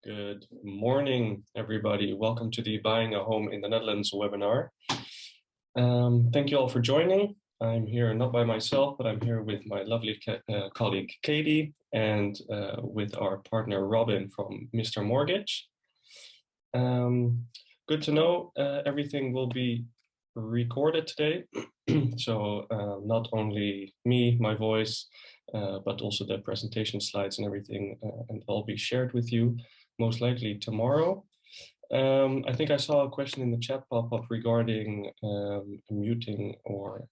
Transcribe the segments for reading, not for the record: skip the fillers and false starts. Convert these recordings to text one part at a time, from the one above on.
Good morning, everybody. Welcome to the Buying a Home in the Netherlands webinar. Thank you all for joining. I'm here not by myself, but I'm here with my lovely colleague Katie and with our partner Robin from Mr. Mortgage. Good to know everything will be recorded today. So not only me, my voice, but also the presentation slides and everything, and all be shared with you most likely tomorrow. I think I saw a question in the chat pop up regarding muting or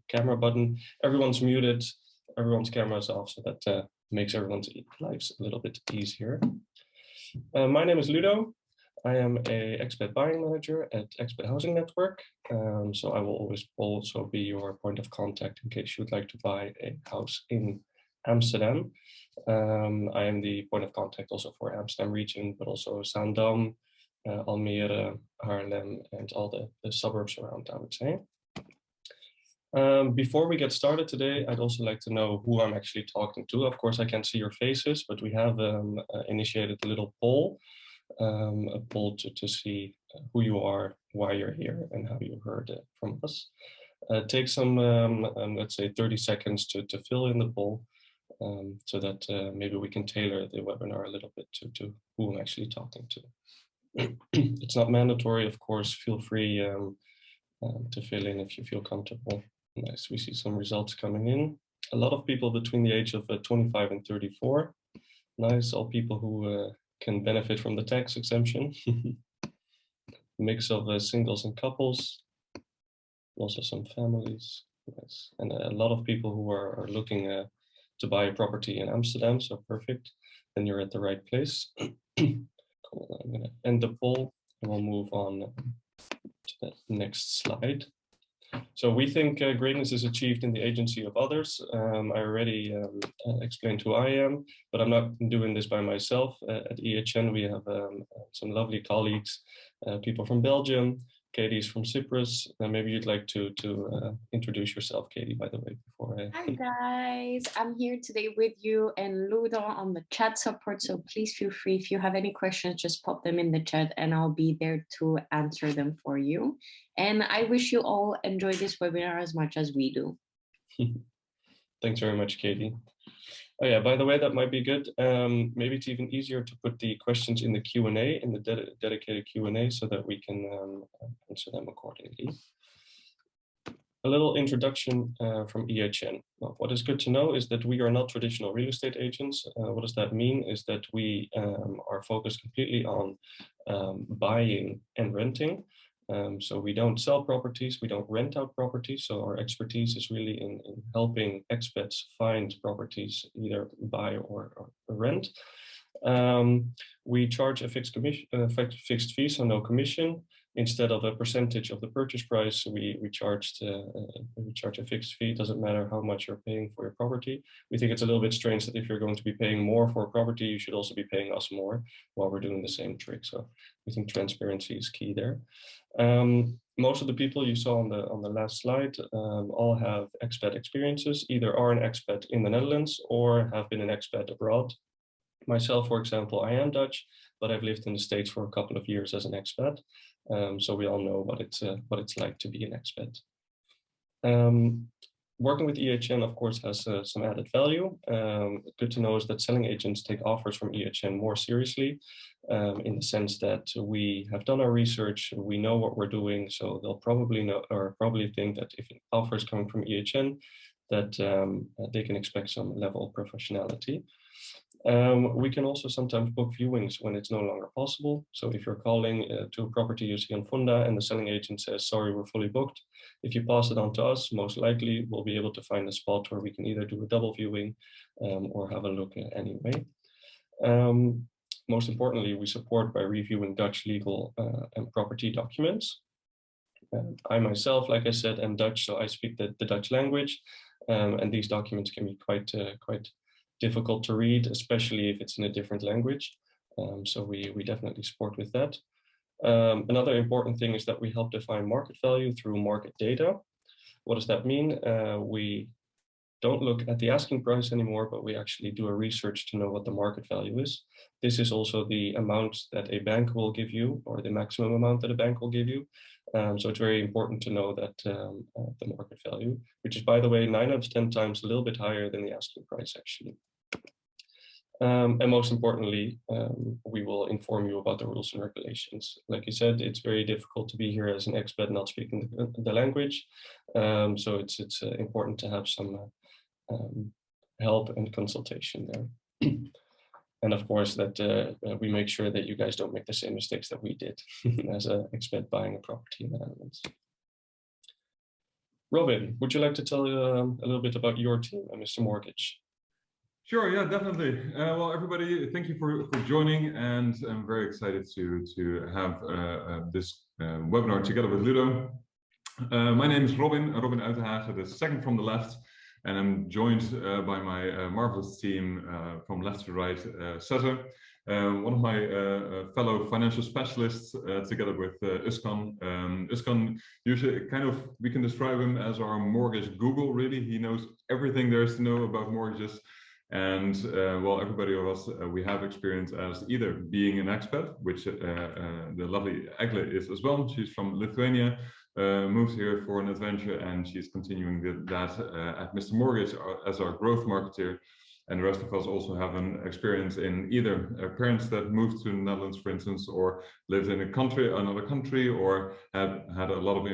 camera button. Everyone's muted, everyone's camera is off, so that makes everyone's lives a little bit easier. My name is Ludo. I am a expat buying manager at Expat Housing Network. So I will always also be your point of contact in case you would like to buy a house in Amsterdam. I am the point of contact also for Amsterdam region, but also Zaandam, Almere, Haarlem, and all the suburbs around, I would say. Before we get started today, I'd also like to know who I'm actually talking to. Of course, I can't see your faces, but we have initiated a little poll, a poll to see who you are, why you're here, and how you heard from us. Take some, let's say, 30 seconds to fill in the poll. So that maybe we can tailor the webinar a little bit to who I'm actually talking to. It's not mandatory, of course. Feel free to fill in if you feel comfortable. Nice, we see some results coming in. A lot of people between the age of 25 and 34. Nice, all people who can benefit from the tax exemption. Mix of singles and couples. Also some families. Nice. And a lot of people who are looking to buy a property in Amsterdam, so perfect. Then you're at the right place. Cool. I'm going to end the poll and we'll move on to the next slide. So we think greatness is achieved in the agency of others. I already explained who I am, but I'm not doing this by myself. At Uijtdehaage, we have some lovely colleagues, people from Belgium. Katie's from Cyprus. Maybe you'd like to introduce yourself, Katie, by the way, before I... Hi guys, I'm here today with you and Ludo on the chat support. So please feel free, if you have any questions, just pop them in the chat and I'll be there to answer them for you. And I wish you all enjoy this webinar as much as we do. Thanks very much, Katie. Oh yeah, by the way, that might be good. Maybe it's even easier to put the questions in the Q&A, in the dedicated Q&A, so that we can answer them accordingly. A little introduction from Uijtdehaage. Well, what is good to know is that we are not traditional real estate agents. What does that mean? Is that we are focused completely on buying and renting. So we don't sell properties, we don't rent out properties. So our expertise is really in helping expats find properties, either buy or rent. We charge a fixed fee, so no commission. Instead of a percentage of the purchase price, we charge a fixed fee. It doesn't matter how much you're paying for your property. We think it's a little bit strange that if you're going to be paying more for a property, you should also be paying us more while we're doing the same trick. So we think transparency is key there. Most of the people you saw on the last slide all have expat experiences, either are an expat in the Netherlands or have been an expat abroad. Myself, for example, I am Dutch, but I've lived in the States for a couple of years as an expat. So we all know what it's like to be an expat. Working with Uijtdehaage, of course, has some added value. Good to know is that selling agents take offers from Uijtdehaage more seriously, in the sense that we have done our research, we know what we're doing, so they'll probably know or probably think that if an offer is coming from Uijtdehaage, that they can expect some level of professionality. We can also sometimes book viewings when it's no longer possible. So if you're calling to a property you see on Funda and the selling agent says, sorry, we're fully booked, if you pass it on to us, most likely we'll be able to find a spot where we can either do a double viewing or have a look anyway. Most importantly, we support by reviewing Dutch legal and property documents. I myself, like I said, am Dutch, so I speak the Dutch language, and these documents can be quite difficult to read, especially if it's in a different language. So we definitely support with that. Another important thing is that we help define market value through market data. What does that mean? We don't look at the asking price anymore, but we actually do a research to know what the market value is. This is also the amount that a bank will give you, or the maximum amount that a bank will give you. So it's very important to know that the market value, which is, by the way, 9 out of 10 times a little bit higher than the asking price, actually. And most importantly, we will inform you about the rules and regulations. Like you said, it's very difficult to be here as an expat not speaking the language. So it's important to have some help and consultation there. And of course, that we make sure that you guys don't make the same mistakes that we did as an expat buying a property in the Netherlands. Robin, would you like to tell a little bit about your team and Mr. Mortgage? Sure, yeah, definitely. Well, everybody, thank you for joining, and I'm very excited to have this webinar together with Ludo. My name is Robin Uijtdehaage, the second from the left, and I'm joined by my marvelous team from left to right, Cesar, one of my fellow financial specialists, together with Özkan. Özkan, usually we can describe him as our mortgage Google, really. He knows everything there is to know about mortgages. And well, everybody of us, we have experience as either being an expat, which the lovely Egle is as well. She's from Lithuania, moved here for an adventure, and she's continuing that at Mr. Mortgage as our growth marketer. And the rest of us also have an experience in either parents that moved to the Netherlands, for instance, or lived in another country, or had a lot of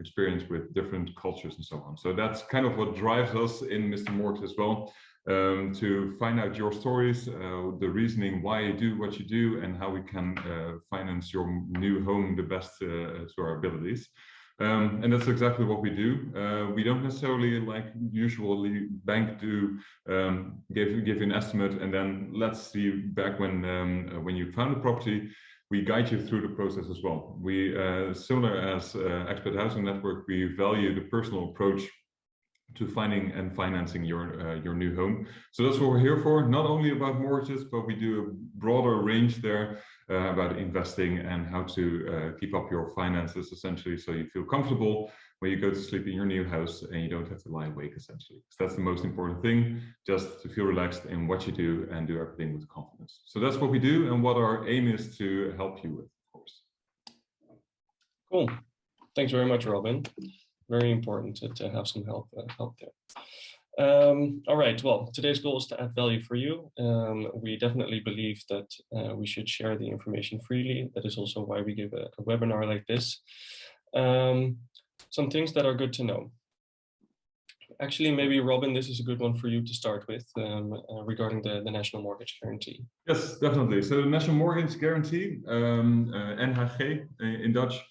experience with different cultures and so on. So that's kind of what drives us in Mr. Mortgage as well. To find out your stories, the reasoning why you do what you do, and how we can finance your new home the best to our abilities. And that's exactly what we do. We don't necessarily, like usually bank do, give you an estimate and then let's see back when you found a property. We guide you through the process as well. We, similar as Expat Housing Network, we value the personal approach to finding and financing your new home. So that's what we're here for. Not only about mortgages, but we do a broader range there about investing and how to keep up your finances, essentially, so you feel comfortable when you go to sleep in your new house and you don't have to lie awake, essentially. So that's the most important thing, just to feel relaxed in what you do and do everything with confidence. So that's what we do and what our aim is to help you with, of course. Cool. Thanks very much, Robin. Very important to have some help there. All right, well, today's goal is to add value for you. We definitely believe that we should share the information freely. That is also why we give a webinar like this. Some things that are good to know. Actually, maybe Robin, this is a good one for you to start with regarding the National Mortgage Guarantee. Yes, definitely. So the National Mortgage Guarantee, NHG in Dutch,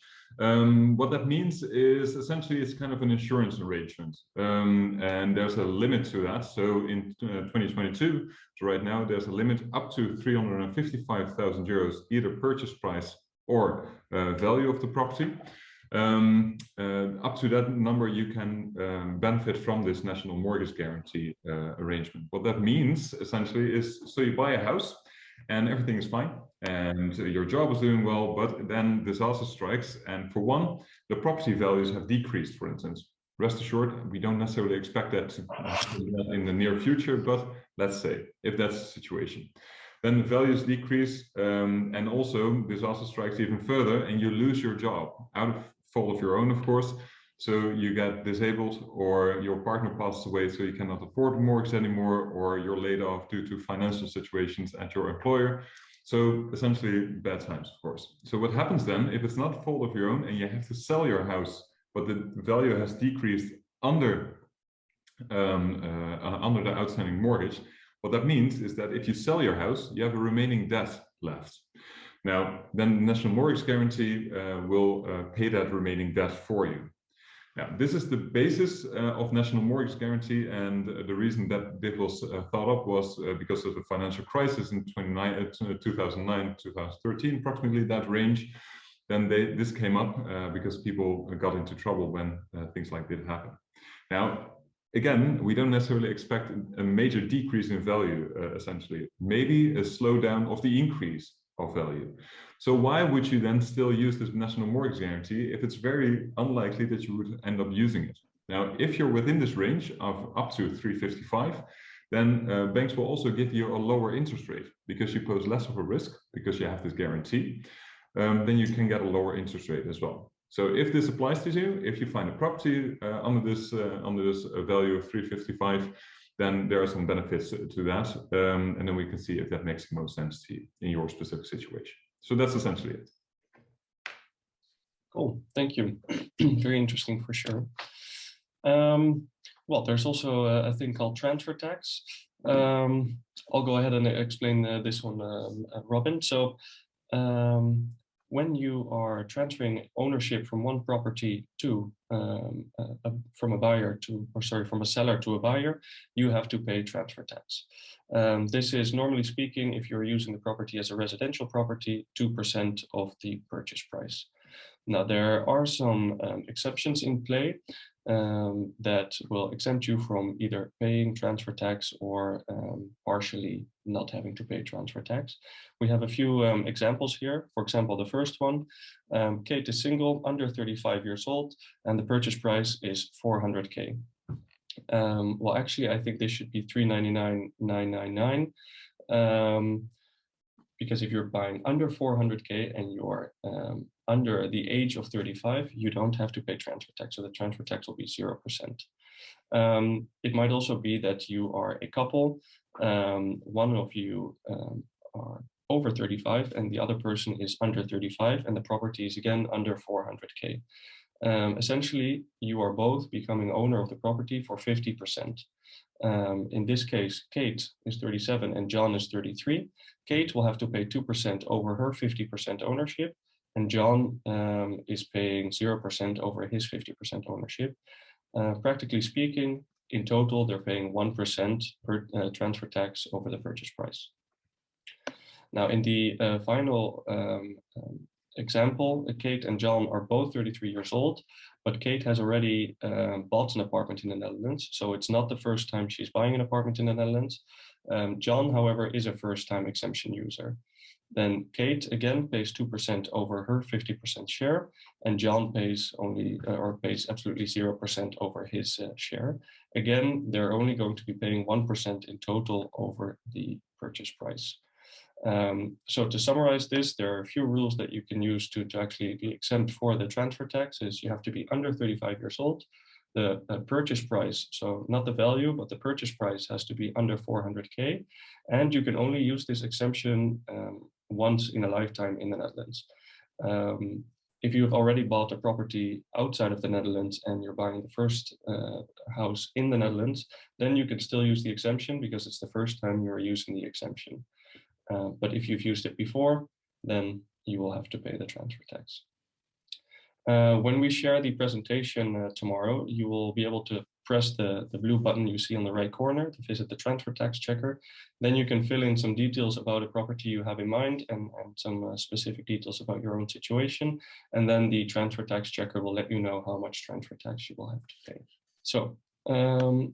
what that means is essentially it's kind of an insurance arrangement, and there's a limit to that. So in 2022, so right now, there's a limit up to 355,000 euros, either purchase price or value of the property. Up to that number, you can benefit from this National Mortgage Guarantee arrangement. What that means essentially is, so you buy a house and everything is fine and your job is doing well, but then disaster strikes, and for one, the property values have decreased, for instance. Rest assured, we don't necessarily expect that to happen in the near future, but let's say if that's the situation, then the values decrease, and also disaster strikes even further and you lose your job out of fault of your own, of course. So you get disabled, or your partner passes away so you cannot afford the mortgage anymore, or you're laid off due to financial situations at your employer. So essentially bad times, of course. So what happens then, if it's not the fault of your own and you have to sell your house, but the value has decreased under the outstanding mortgage, what that means is that if you sell your house, you have a remaining debt left. Now, then the National Mortgage Guarantee will pay that remaining debt for you. Now, this is the basis of National Mortgage Guarantee, and the reason that this was thought up was because of the financial crisis in 2009, 2013, approximately that range. Then this came up because people got into trouble when things like this happen. Now, again, we don't necessarily expect a major decrease in value, essentially. Maybe a slowdown of the increase of value. So why would you then still use this National Mortgage Guarantee if it's very unlikely that you would end up using it? Now, if you're within this range of up to 355, then banks will also give you a lower interest rate because you pose less of a risk because you have this guarantee. Then you can get a lower interest rate as well. So if this applies to you, if you find a property under this value of 355, then there are some benefits to that, and then we can see if that makes the most sense to you in your specific situation. So that's essentially it. Cool, thank you. Very interesting for sure. Well, there's also a thing called transfer tax. I'll go ahead and explain this one, Robin. So when you are transferring ownership from one property to from a seller to a buyer, you have to pay transfer tax. This is, normally speaking, if you're using the property as a residential property, 2% of the purchase price. Now, there are some exceptions in play that will exempt you from either paying transfer tax or partially not having to pay transfer tax. We have a few examples here. For example, the first one, Kate is single, under 35 years old, and the purchase price is 400K. Well, actually, I think this should be 399,999. Because if you're buying under 400K and you're under the age of 35, you don't have to pay transfer tax, so the transfer tax will be 0%. It might also be that you are a couple, one of you are over 35 and the other person is under 35 and the property is again under 400K. Essentially, you are both becoming owner of the property for 50%. In this case, Kate is 37 and John is 33. Kate will have to pay 2% over her 50% ownership, and John is paying 0% over his 50% ownership. Practically speaking, in total, they're paying 1% per transfer tax over the purchase price. Now, in the final example, Kate and John are both 33 years old, but Kate has already bought an apartment in the Netherlands, so it's not the first time she's buying an apartment in the Netherlands. John, however, is a first-time exemption user. Then Kate again pays 2% over her 50% share, and John pays pays absolutely 0% over his share. Again, they're only going to be paying 1% in total over the purchase price. So to summarize this, there are a few rules that you can use to actually be exempt for the transfer tax. Is you have to be under 35 years old. The purchase price, so not the value, but the purchase price has to be under 400K. And you can only use this exemption once in a lifetime in the Netherlands. If you have already bought a property outside of the Netherlands and you're buying the first house in the Netherlands, then you can still use the exemption because it's the first time you're using the exemption. But if you've used it before, then you will have to pay the transfer tax. When we share the presentation tomorrow, you will be able to press the blue button you see on the right corner to visit the transfer tax checker. Then you can fill in some details about a property you have in mind and some specific details about your own situation. And then the transfer tax checker will let you know how much transfer tax you will have to pay. So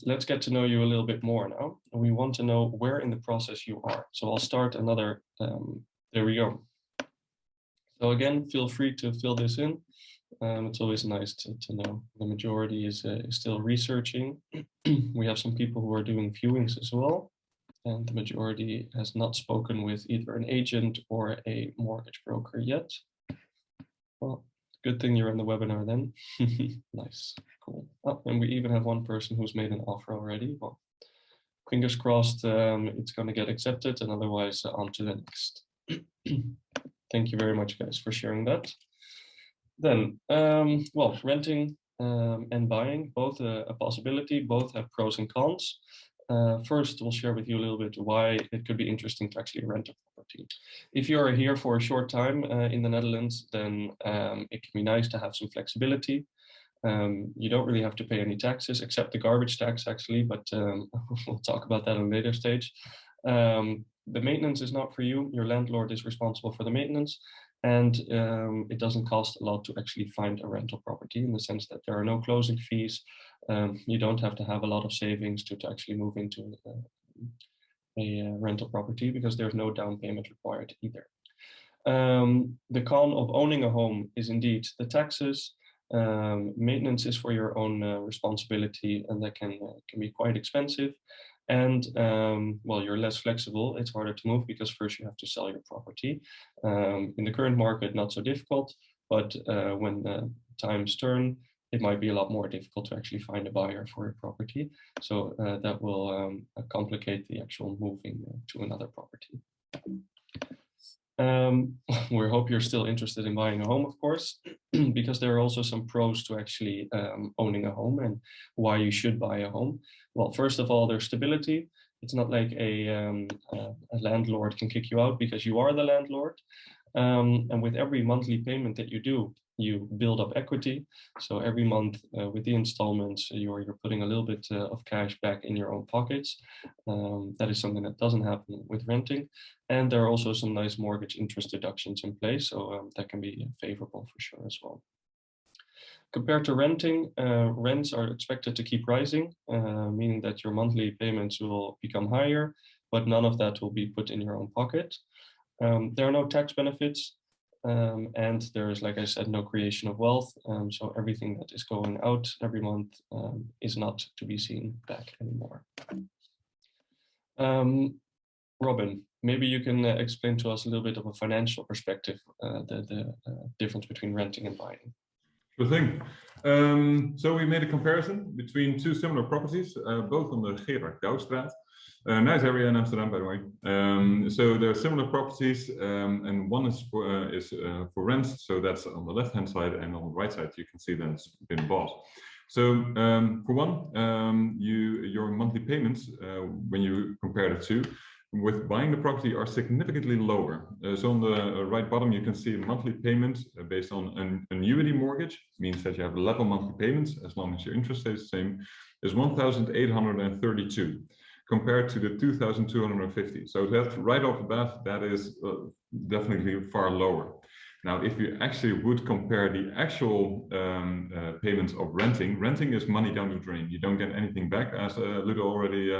let's get to know you a little bit more now. We want to know where in the process you are. So I'll start another, there we go. So again, feel free to fill this in. It's always nice to know. The majority is still researching. We have some people who are doing viewings as well. And the majority has not spoken with either an agent or a mortgage broker yet. Well, good thing you're in the webinar then. Nice, cool. Oh, and we even have one person who's made an offer already. Well, fingers crossed it's going to get accepted, and otherwise on to the next. Thank you very much, guys, for sharing that. Then, well, renting and buying, both a possibility, both have pros and cons. First, we'll share with you a little bit why it could be interesting to actually rent a property. If you are here for a short time in the Netherlands, then it can be nice to have some flexibility. You don't really have to pay any taxes except the garbage tax, actually, but we'll talk about that at a later stage. The maintenance is not for you. Your landlord is responsible for the maintenance. And it doesn't cost a lot to actually find a rental property, in the sense that there are no closing fees. You don't have to have a lot of savings to actually move into a rental property, because there's no down payment required either. The con of owning a home is indeed the taxes. Maintenance is for your own responsibility, and that can be quite expensive. And well, you're less flexible. It's harder to move because first you have to sell your property. In the current market, not so difficult, but when times turn, it might be a lot more difficult to actually find a buyer for your property. So that will complicate the actual moving to another property. We hope you're still interested in buying a home, of course, because there are also some pros to actually owning a home and why you should buy a home. Well, first of all, there's stability. It's not like a landlord can kick you out because you are the landlord. And with every monthly payment that you do, you build up equity. So every month with the installments, you're putting a little bit of cash back in your own pockets. That is something that doesn't happen with renting. And there are also some nice mortgage interest deductions in place. So that can be favorable for sure as well. Compared to renting, rents are expected to keep rising, meaning that your monthly payments will become higher, but none of that will be put in your own pocket. There are no tax benefits. And there is, like I said, no creation of wealth. So everything that is going out every month is not to be seen back anymore. Robin, maybe you can explain to us a little bit of a financial perspective, the difference between renting and buying. Sure thing. So we made a comparison between two similar properties, both on the Gerard Douwstraat. Nice area in Amsterdam, by the way. So there are similar properties, and one is for rent. So that's on the left-hand side, and on the right side, you can see that it's been bought. So for one, your monthly payments, when you compare the two, with buying the property are significantly lower. So on the right bottom, you can see a monthly payment based on an annuity mortgage, means that you have level monthly payments as long as your interest stays the same, is 1,832. Compared to the 2,250. So that's right off the bat, that is definitely far lower. Now, if you actually would compare the actual payments of renting is money down the drain. You don't get anything back, as Ludo already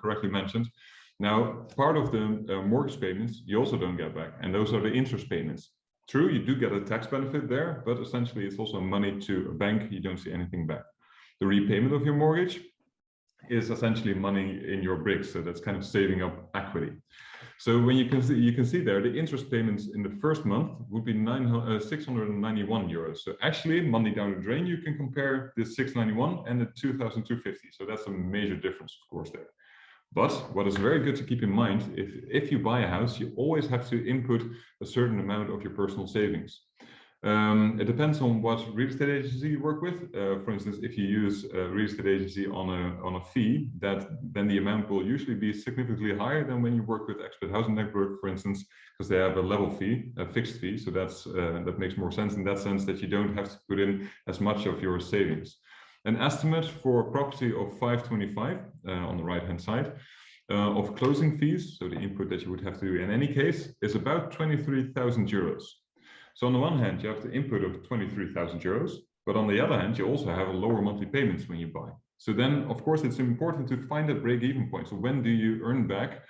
correctly mentioned. Now, part of the mortgage payments, you also don't get back, and those are the interest payments. True, you do get a tax benefit there, but essentially it's also money to a bank. You don't see anything back. The repayment of your mortgage is essentially money in your bricks, so that's kind of saving up equity. So when you can see there, the interest payments in the first month would be 691 euros. So actually, money down the drain, you can compare the 691 and the 2,250. So that's a major difference, of course, there. But what is very good to keep in mind, if you buy a house, you always have to input a certain amount of your personal savings. It depends on what real estate agency you work with. For instance, if you use a real estate agency on a fee, then the amount will usually be significantly higher than when you work with Expat Housing Network, for instance, because they have a level fee, a fixed fee. So that makes more sense in that sense, that you don't have to put in as much of your savings. An estimate for a property of 525 on the right-hand side of closing fees, so the input that you would have to do in any case, is about 23,000 euros. So on the one hand, you have the input of 23,000 euros, but on the other hand, you also have a lower monthly payments when you buy. So then, of course, it's important to find a break-even point. So when do you earn back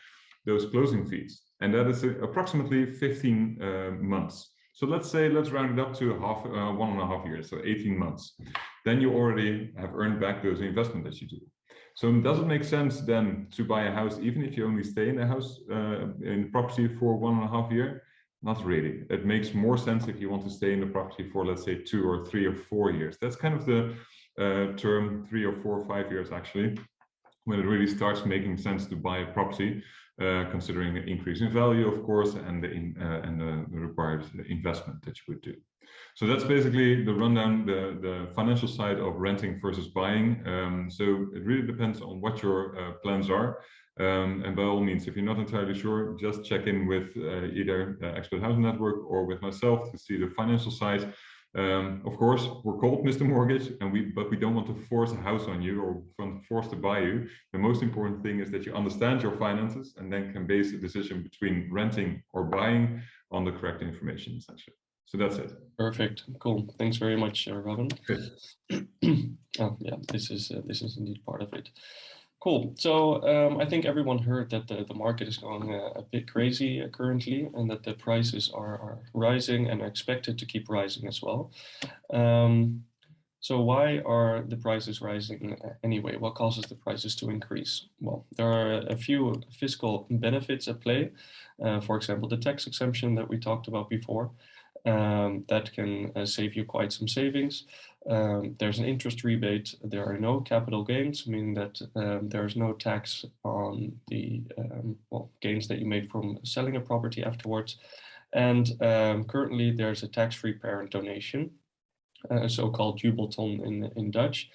those closing fees? And that is approximately 15 months. So let's round it up to 1.5 years, so 18 months. Then you already have earned back those investments that you do. So does it make sense then to buy a house, even if you only stay in the house, in the property for 1.5 years? Not really. It makes more sense if you want to stay in the property for, let's say, 2 or 3 or 4 years. That's kind of the term 3 or 4 or 5 years, actually, when it really starts making sense to buy a property, considering the increase in value, of course, and the required investment that you would do. So that's basically the rundown, the financial side of renting versus buying. So it really depends on what your plans are. And by all means, if you're not entirely sure, just check in with either Expat Housing Network or with myself to see the financial side. Of course, we're called Mr. Mortgage, but we don't want to force a house on you or force to buy you. The most important thing is that you understand your finances and then can base a decision between renting or buying on the correct information, essentially. So that's it. Perfect. Cool. Thanks very much, Robin. Okay. Oh, yeah, this is indeed part of it. Cool. So I think everyone heard that the market is going a bit crazy currently, and that the prices are rising and are expected to keep rising as well. So why are the prices rising anyway? What causes the prices to increase? Well, there are a few fiscal benefits at play. For example, the tax exemption that we talked about before, that can save you quite some savings. There's an interest rebate. There are no capital gains, meaning that there's no tax on the gains that you made from selling a property afterwards. And currently there's a tax-free parent donation, so-called jubelton in Dutch.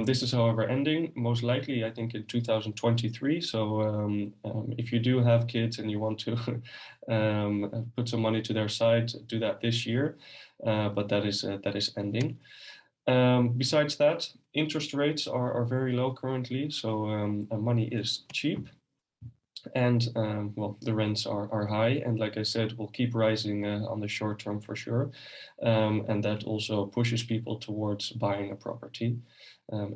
This is, however, ending most likely, I think, in 2023. So if you do have kids and you want to put some money to their side, do that this year. But that is ending. Besides that, interest rates are very low currently, so money is cheap. And well, the rents are high, and like I said, will keep rising on the short term for sure. And that also pushes people towards buying a property,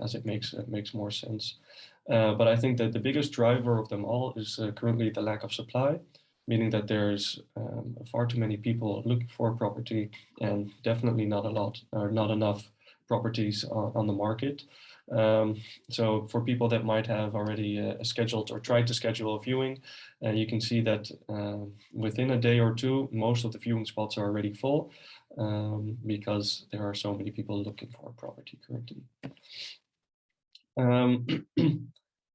as it makes more sense. But I think that the biggest driver of them all is currently the lack of supply, meaning that there's far too many people looking for a property, and definitely not enough properties on the market. So for people that might have already scheduled or tried to schedule a viewing, you can see that within a day or two, most of the viewing spots are already full, because there are so many people looking for a property currently.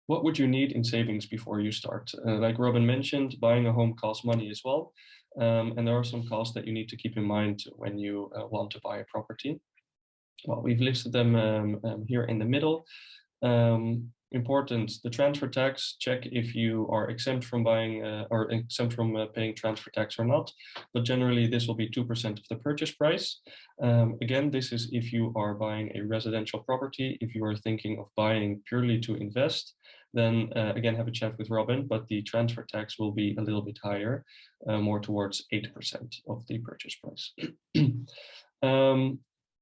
What would you need in savings before you start? Like Robin mentioned, buying a home costs money as well. And there are some costs that you need to keep in mind when you want to buy a property. Well, we've listed them here in the middle. Important, the transfer tax, check if you are exempt from buying or exempt from paying transfer tax or not. But generally, this will be 2% of the purchase price. Again, this is if you are buying a residential property. If you are thinking of buying purely to invest, then again, have a chat with Robin, but the transfer tax will be a little bit higher, more towards 8% of the purchase price.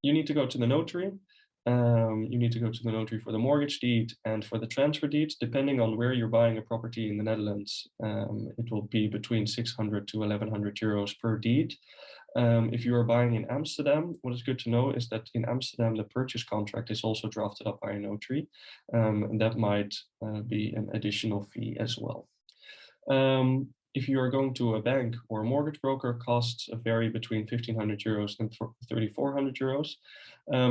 You need to go to the notary. You need to go to the notary for the mortgage deed and for the transfer deed. Depending on where you're buying a property in the Netherlands, it will be between 600 to 1100 euros per deed. If you are buying in Amsterdam, what is good to know is that in Amsterdam, the purchase contract is also drafted up by a notary. And that might be an additional fee as well. If you are going to a bank or a mortgage broker, costs vary between 1,500 euros and 3,400 euros.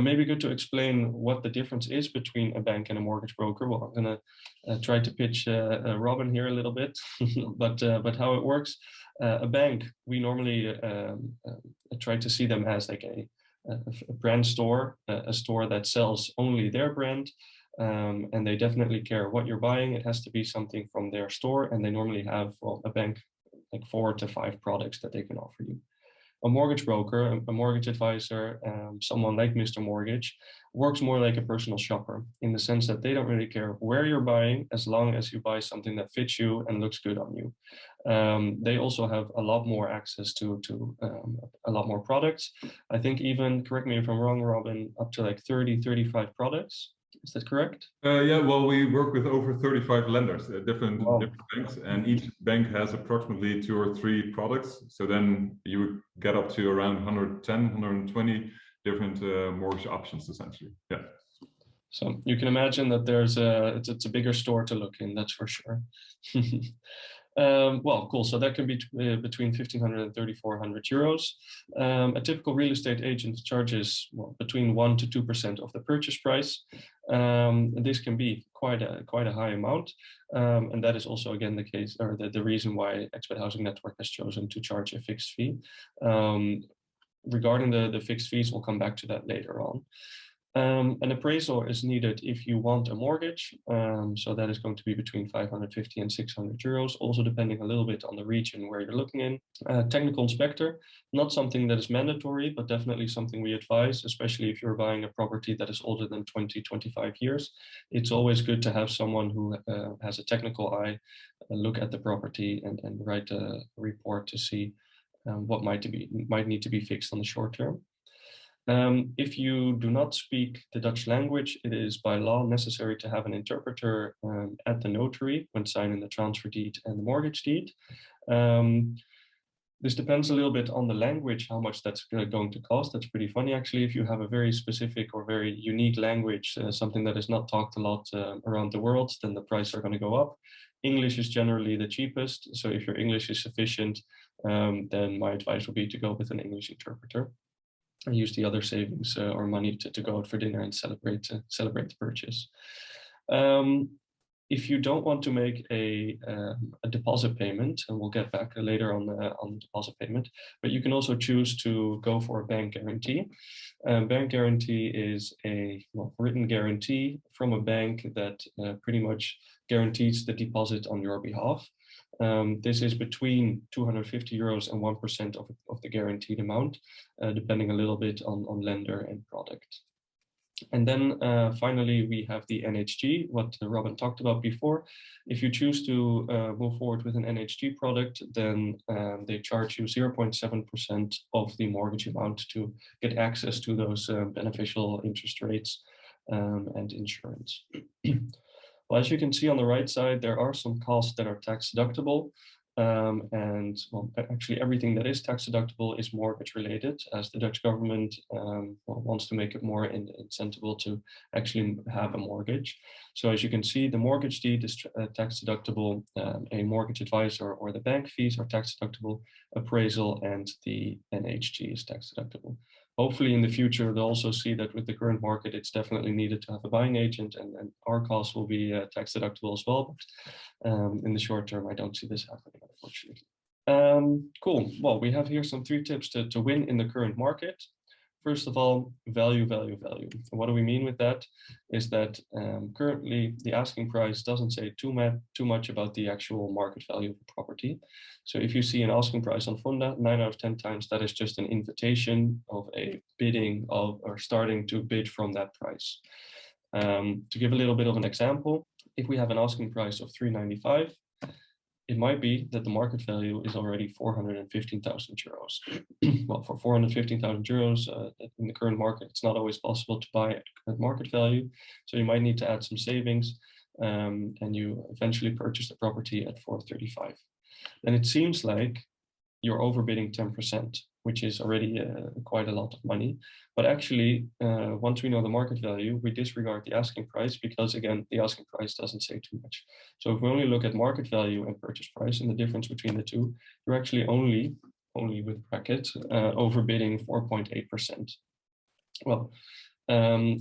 Maybe good to explain what the difference is between a bank and a mortgage broker. Well, I'm gonna try to pitch Robin here a little bit, but how it works. A bank, we normally try to see them as like a brand store, a store that sells only their brand. And they definitely care what you're buying. It has to be something from their store, and they normally have, well, a bank like 4 to 5 products that they can offer you. A mortgage broker, a mortgage advisor, someone like Mr. Mortgage, works more like a personal shopper in the sense that they don't really care where you're buying as long as you buy something that fits you and looks good on you. They also have a lot more access to a lot more products. I think even, correct me if I'm wrong, Robin, up to like 30, 35 products. Is that correct? Yeah, well, we work with over 35 lenders, different banks, and each bank has approximately 2 or 3 products. So then you get up to around 110, 120 different mortgage options, essentially. Yeah. So you can imagine that it's a bigger store to look in, that's for sure. Well, cool. So that can be between 1,500 and 3,400 euros. A typical real estate agent charges between 1 to 2% of the purchase price. This can be quite a high amount, and that is also again the case, or the reason why Expat Housing Network has chosen to charge a fixed fee. Regarding the fixed fees, we'll come back to that later on. An appraisal is needed if you want a mortgage. So that is going to be between 550 and 600 euros, also depending a little bit on the region where you're looking in. Technical inspector, not something that is mandatory, but definitely something we advise, especially if you're buying a property that is older than 20, 25 years. It's always good to have someone who has a technical eye, look at the property and write a report to see what might need to be fixed on the short term. If you do not speak the Dutch language, it is by law necessary to have an interpreter at the notary when signing the transfer deed and the mortgage deed. This depends a little bit on the language, how much that's going to cost. That's pretty funny, actually. If you have a very specific or very unique language, something that is not talked a lot around the world, then the prices are going to go up. English is generally the cheapest. So if your English is sufficient, then my advice would be to go with an English interpreter and use the other savings or money to go out for dinner and celebrate the purchase. If you don't want to make a deposit payment, and we'll get back later on the deposit payment, but you can also choose to go for a bank guarantee. Bank guarantee is a written guarantee from a bank that pretty much guarantees the deposit on your behalf. This is between 250 euros and 1% of the guaranteed amount, depending a little bit on lender and product. And then finally, we have the NHG, what Robin talked about before. If you choose to move forward with an NHG product, then they charge you 0.7% of the mortgage amount to get access to those beneficial interest rates and insurance. Well, as you can see on the right side, there are some costs that are tax deductible. And well, actually everything that is tax deductible is mortgage related, as the Dutch government wants to make it more incentible to actually have a mortgage. So as you can see, the mortgage deed is tax deductible, a mortgage advisor or the bank fees are tax deductible, appraisal and the NHG is tax deductible. Hopefully in the future, they'll also see that with the current market, it's definitely needed to have a buying agent and our costs will be tax deductible as well. But in the short term, I don't see this happening, unfortunately. Cool. Well, we have here some 3 tips to win in the current market. First of all, value, value, value. And what do we mean with that? Is that currently the asking price doesn't say too much about the actual market value of the property. So if you see an asking price on Funda, 9 out of 10 times, that is just an invitation of a bidding of or starting to bid from that price. To give a little bit of an example, if we have an asking price of 395, it might be that the market value is already 415,000 euros. Well, for 415,000 euros in the current market, it's not always possible to buy at market value. So you might need to add some savings and you eventually purchase the property at 435. Then it seems like you're overbidding 10%, which is already quite a lot of money. But actually, once we know the market value, we disregard the asking price because, again, the asking price doesn't say too much. So if we only look at market value and purchase price and the difference between the two, you're actually only with brackets, overbidding 4.8%. Well,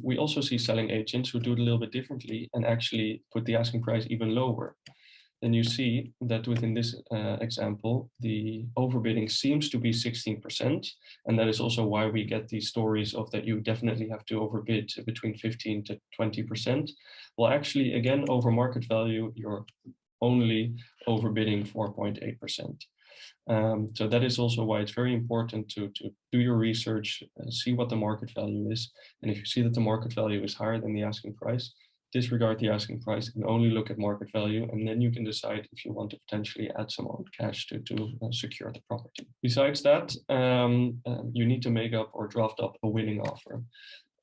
we also see selling agents who do it a little bit differently and actually put the asking price even lower. Then you see that within this example, the overbidding seems to be 16%. And that is also why we get these stories of that you definitely have to overbid between 15 to 20%. Well, actually, again, over market value, you're only overbidding 4.8%. So that is also why it's very important to do your research, see what the market value is. And if you see that the market value is higher than the asking price, disregard the asking price and only look at market value, and then you can decide if you want to potentially add some own cash to secure the property. Besides that, you need to make up or draft up a winning offer.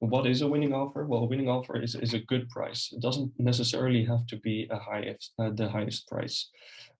What is a winning offer? Well, a winning offer is a good price. It doesn't necessarily have to be the highest price.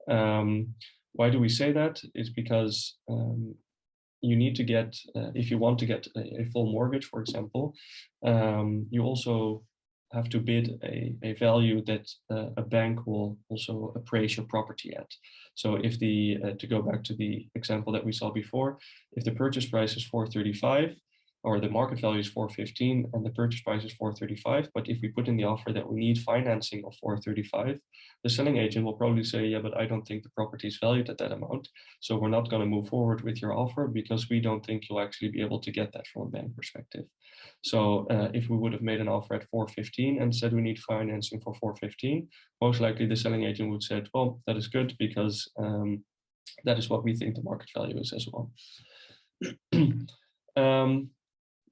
Why do we say that? It's because you need to get, if you want to get a full mortgage, for example, you also have to bid a value that a bank will also appraise your property at. So if to go back to the example that we saw before, if the purchase price is 435, or the market value is 415 and the purchase price is 435, but if we put in the offer that we need financing of 435, the selling agent will probably say, yeah, but I don't think the property is valued at that amount. So we're not going to move forward with your offer because we don't think you'll actually be able to get that from a bank perspective. So if we would have made an offer at 415 and said we need financing for 415, most likely the selling agent would say, well, that is good because that is what we think the market value is as well.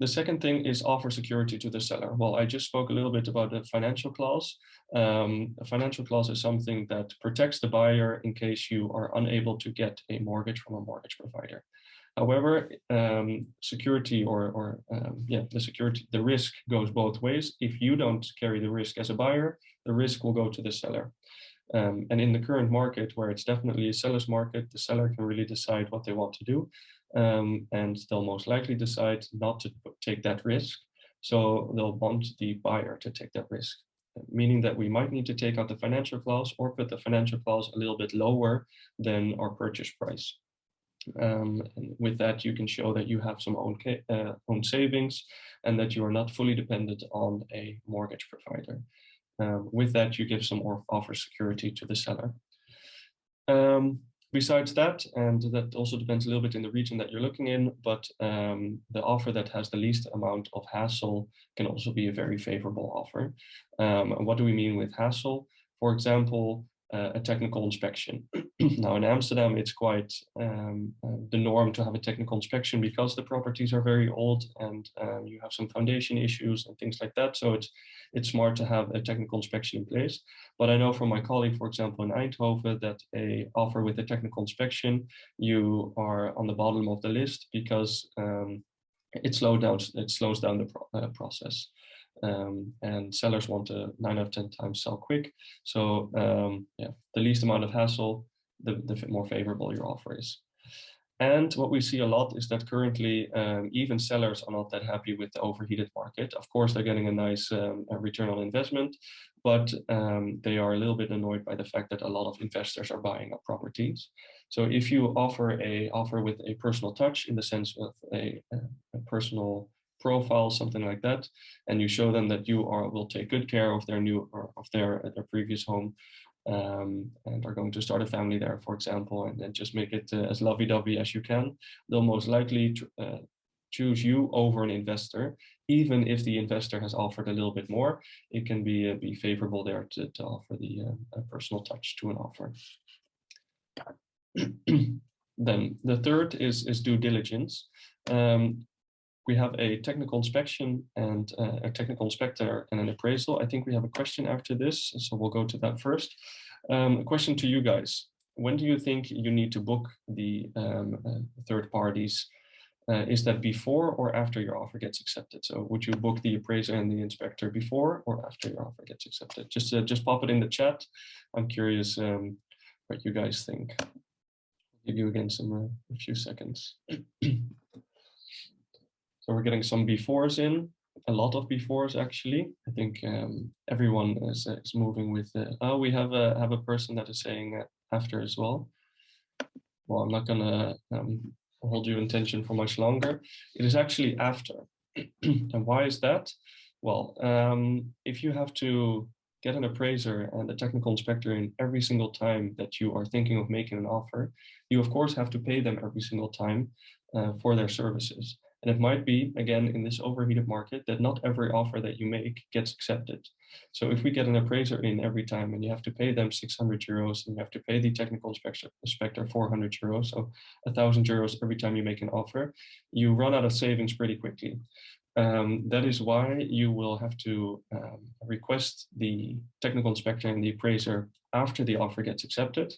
The second thing is offer security to the seller. Well, I just spoke a little bit about the financial clause. A financial clause is something that protects the buyer in case you are unable to get a mortgage from a mortgage provider. However, security the risk goes both ways. If you don't carry the risk as a buyer, the risk will go to the seller. And in the current market, where it's definitely a seller's market, the seller can really decide what they want to do. And they'll most likely decide not to take that risk. So they'll want the buyer to take that risk, meaning that we might need to take out the financial clause or put the financial clause a little bit lower than our purchase price. And with that, you can show that you have some own savings and that you are not fully dependent on a mortgage provider. With that, you give some offer security to the seller. Besides that, and that also depends a little bit in the region that you're looking in, but the offer that has the least amount of hassle can also be a very favorable offer. What do we mean with hassle? For example, a technical inspection. Now in Amsterdam, it's quite the norm to have a technical inspection because the properties are very old and you have some foundation issues and things like that. So it's smart to have a technical inspection in place. But I know from my colleague, for example, in Eindhoven, that a offer with a technical inspection, you are on the bottom of the list because it slows down the process. And sellers want to 9 out of 10 times sell quick. So yeah, the least amount of hassle, the more favorable your offer is. And what we see a lot is that currently even sellers are not that happy with the overheated market. Of course, they're getting a nice return on investment, but they are a little bit annoyed by the fact that a lot of investors are buying up properties. So if you offer an offer with a personal touch in the sense of a personal profile, something like that, and you show them that you will take good care of their new or of their previous home, and are going to start a family there, for example, and then just make it as lovey-dovey as you can, they'll most likely choose you over an investor. Even if the investor has offered a little bit more, it can be favorable there to offer the personal touch to an offer. Then the third is due diligence. We have a technical inspection and a technical inspector and an appraisal. I think we have a question after this, so we'll go to that first. A question to you guys. When do you think you need to book the third parties? Is that before or after your offer gets accepted? So would you book the appraiser and the inspector before or after your offer gets accepted? Just pop it in the chat. I'm curious what you guys think. I'll give you again a few seconds. So we're getting some befores in, a lot of befores actually. I think everyone is moving with. Oh, we have a person that is saying after as well. Well, I'm not gonna hold you in tension for much longer. It is actually after, and why is that? Well, if you have to get an appraiser and a technical inspector in every single time that you are thinking of making an offer, you of course have to pay them every single time for their services. And it might be, again, in this overheated market, that not every offer that you make gets accepted. So if we get an appraiser in every time and you have to pay them 600 euros and you have to pay the technical inspector 400 euros, so 1,000 euros every time you make an offer, you run out of savings pretty quickly. That is why you will have to request the technical inspector and the appraiser after the offer gets accepted.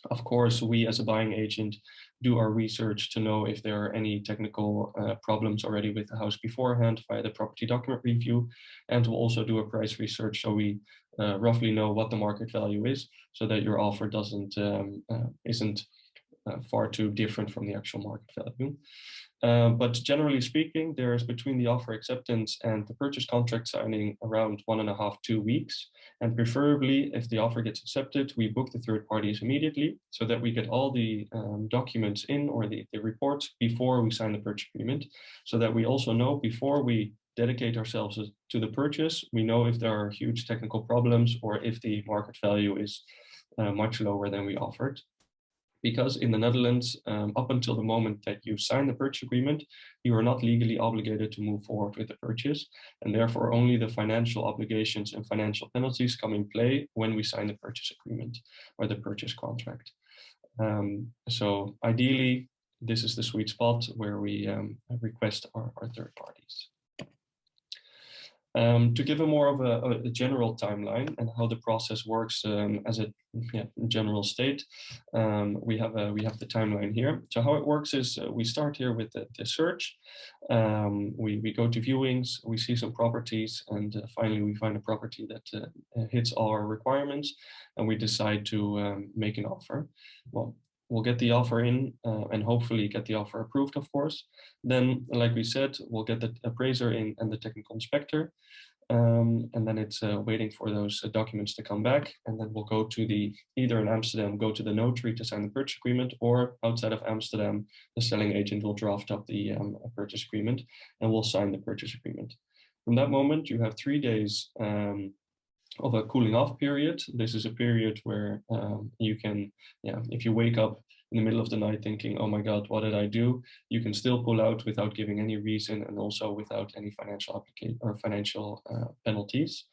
Of course, we as a buying agent do our research to know if there are any technical problems already with the house beforehand via the property document review, and we'll also do a price research so we roughly know what the market value is, so that your offer isn't far too different from the actual market value. But generally speaking, there is between the offer acceptance and the purchase contract signing around 1.5 to 2 weeks. And preferably, if the offer gets accepted, we book the third parties immediately so that we get all the documents in, or the reports, before we sign the purchase agreement, so that we also know before we dedicate ourselves to the purchase, we know if there are huge technical problems or if the market value is much lower than we offered. Because in the Netherlands, up until the moment that you sign the purchase agreement, you are not legally obligated to move forward with the purchase, and therefore only the financial obligations and financial penalties come in play when we sign the purchase agreement or the purchase contract. So ideally, this is the sweet spot where we request our third parties. To give a more of a general timeline and how the process works as a general state, we have the timeline here. So how it works is we start here with the search. We go to viewings, we see some properties, and finally we find a property that hits all our requirements, and we decide to make an offer. Well, we'll get the offer in and hopefully get the offer approved, of course. Then, like we said, we'll get the appraiser in and the technical inspector. And then it's waiting for those documents to come back. And then we'll go to either in Amsterdam, go to the notary to sign the purchase agreement, or outside of Amsterdam, the selling agent will draft up the purchase agreement and we'll sign the purchase agreement. From that moment, you have 3 days of a cooling off period. This is a period where you can, if you wake up in the middle of the night thinking, oh my God, what did I do? You can still pull out without giving any reason and also without any financial application or financial penalties.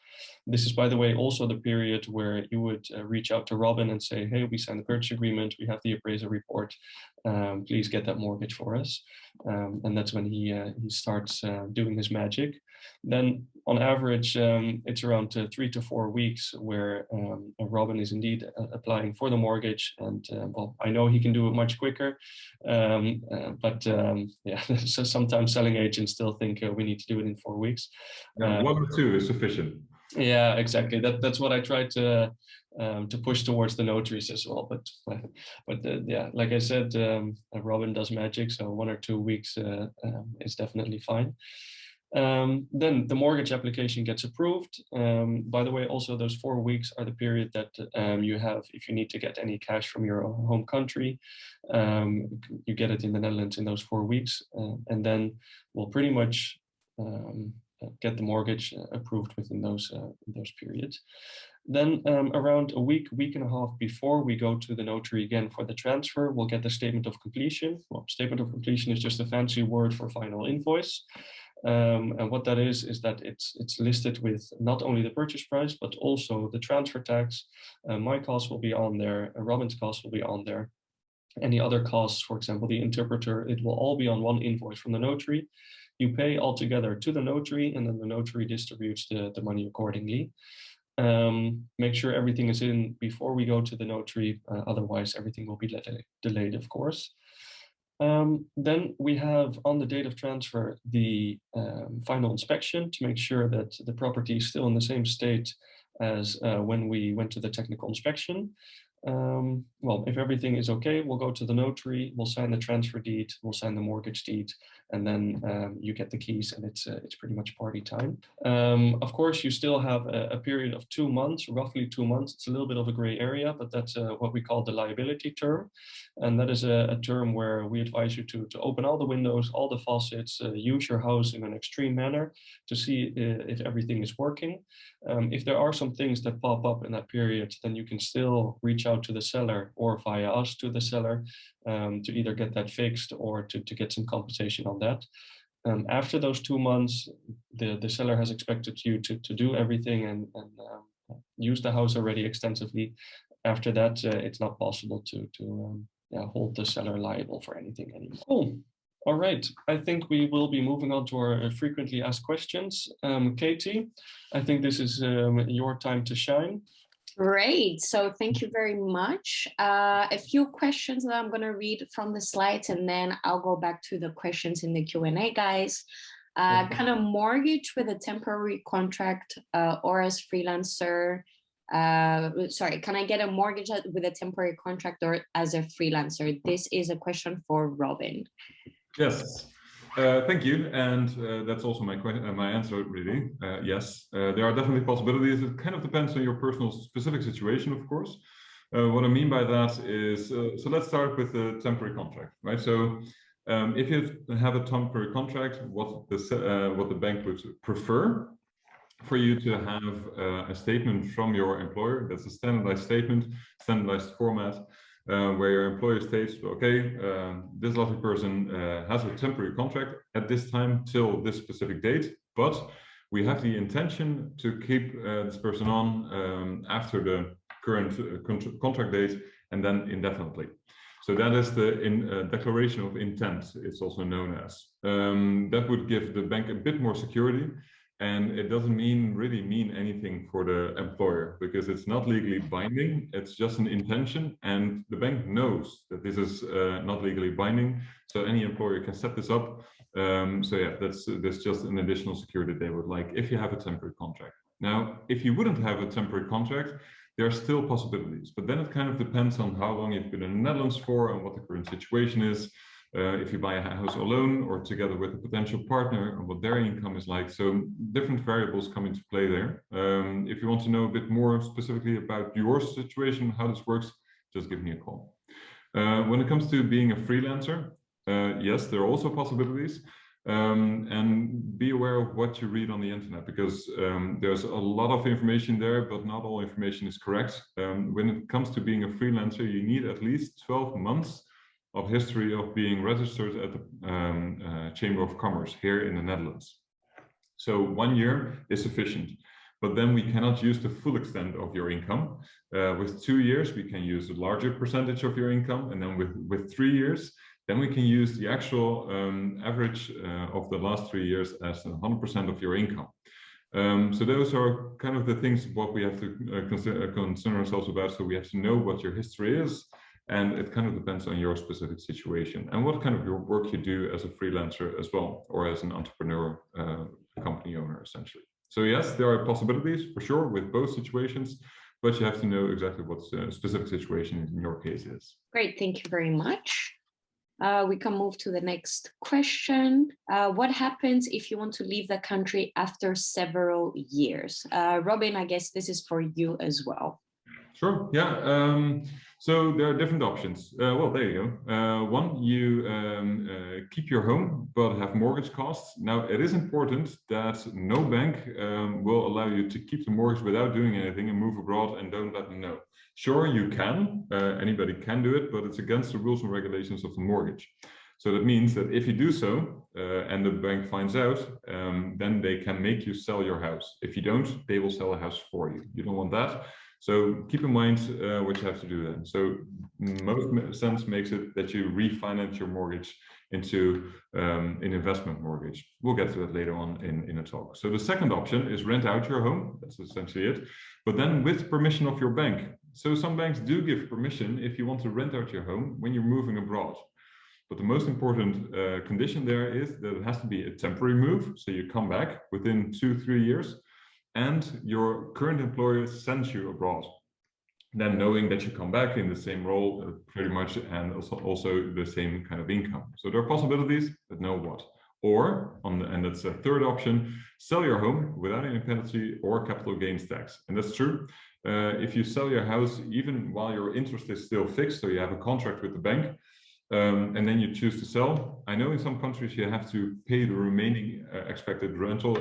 This is, by the way, also the period where you would reach out to Robin and say, hey, we signed the purchase agreement, we have the appraisal report, please get that mortgage for us. And that's when he starts doing his magic. Then on average, it's around 3 to 4 weeks where Robin is indeed applying for the mortgage. And well, I know he can do it much quicker, but so sometimes selling agents still think we need to do it in 4 weeks. 1 or 2 is sufficient. Yeah, exactly. That's what I try to push towards the notaries as well. But like I said, Robin does magic, so 1 or 2 weeks is definitely fine. Then the mortgage application gets approved. By the way, also those 4 weeks are the period that you have if you need to get any cash from your home country. You get it in the Netherlands in those 4 weeks, and then we'll pretty much get the mortgage approved within those periods. Then around a week and a half before we go to the notary again for the transfer, we'll get the statement of completion. Well, statement of completion is just a fancy word for final invoice. And what that is that it's listed with not only the purchase price, but also the transfer tax. My costs will be on there, Robin's costs will be on there. Any other costs, for example, the interpreter, it will all be on one invoice from the notary. You pay all together to the notary, and then the notary distributes the money accordingly. Make sure everything is in before we go to the notary, otherwise everything will be delayed, of course. Then we have on the date of transfer the final inspection to make sure that the property is still in the same state as when we went to the technical inspection. Well, if everything is okay, we'll go to the notary, we'll sign the transfer deed, we'll sign the mortgage deed, and then you get the keys, and it's pretty much party time. Of course, you still have a period of 2 months, roughly 2 months. It's a little bit of a gray area, but that's what we call the liability term. And that is a term where we advise you to open all the windows, all the faucets, use your house in an extreme manner to see if everything is working. If there are some things that pop up in that period, then you can still reach out to the seller or via us to the seller to either get that fixed or to get some compensation on that. After those 2 months, the seller has expected you to do everything and use the house already extensively. After that, it's not possible to hold the seller liable for anything anymore. Cool. All right, I think we will be moving on to our frequently asked questions. Katie, I think this is your time to shine. Great, so thank you very much. A few questions that I'm gonna read from the slides, and then I'll go back to the questions in the Q&A, guys. Kind of mortgage with a temporary contract or as freelancer? Sorry, can I get a mortgage with a temporary contract or as a freelancer? This is a question for Robin. Yes, thank you, and that's also my answer, really. Yes, there are definitely possibilities. It kind of depends on your personal specific situation, of course. What I mean by that is, so let's start with the temporary contract, right? So if you have a temporary contract, what the bank would prefer for you to have a statement from your employer. That's a standardized statement, standardized format, where your employer states, okay, this lovely person has a temporary contract at this time till this specific date, but we have the intention to keep this person on after the current contract date and then indefinitely. So that is the declaration of intent, it's also known as. That would give the bank a bit more security, And it doesn't really mean anything for the employer because it's not legally binding. It's just an intention, and the bank knows that this is not legally binding. So any employer can set this up. So yeah, that's just an additional security they would like if you have a temporary contract. Now, if you wouldn't have a temporary contract, there are still possibilities, but then it kind of depends on how long you've been in the Netherlands for and what the current situation is. If you buy a house alone or together with a potential partner and what their income is like. So different variables come into play there. If you want to know a bit more specifically about your situation, how this works, just give me a call. When it comes to being a freelancer, yes, there are also possibilities. And be aware of what you read on the internet because there's a lot of information there, but not all information is correct. When it comes to being a freelancer, you need at least 12 months of history of being registered at the Chamber of Commerce here in the Netherlands. So 1 year is sufficient, but then we cannot use the full extent of your income. With 2 years, we can use a larger percentage of your income, and then with 3 years, then we can use the actual average of the last 3 years as 100% of your income. So those are kind of the things what we have to concern ourselves about. So we have to know what your history is, and it kind of depends on your specific situation and what kind of your work you do as a freelancer as well, or as an entrepreneur, company owner, essentially. So yes, there are possibilities for sure with both situations, but you have to know exactly what the specific situation in your case is. Great, thank you very much. We can move to the next question. What happens if you want to leave the country after several years? Robin, I guess this is for you as well. Sure, yeah. So there are different options. Well, there you go. One, you keep your home, but have mortgage costs. Now, it is important that no bank will allow you to keep the mortgage without doing anything and move abroad and don't let them know. Sure, you can. Anybody can do it, but it's against the rules and regulations of the mortgage. So that means that if you do so and the bank finds out, then they can make you sell your house. If you don't, they will sell a house for you. You don't want that. So keep in mind what you have to do then. So most sense makes it that you refinance your mortgage into an investment mortgage. We'll get to that later on in a talk. So the second option is rent out your home. That's essentially it. But then with permission of your bank. So some banks do give permission if you want to rent out your home when you're moving abroad. But the most important condition there is that it has to be a temporary move. So you come back within 2-3 years. And your current employer sends you abroad, then knowing that you come back in the same role pretty much, and also the same kind of income. So there are possibilities, but know what. Or, and that's a third option, sell your home without any penalty or capital gains tax. And that's true. If you sell your house, even while your interest is still fixed, so you have a contract with the bank, and then you choose to sell. I know in some countries you have to pay the remaining expected rental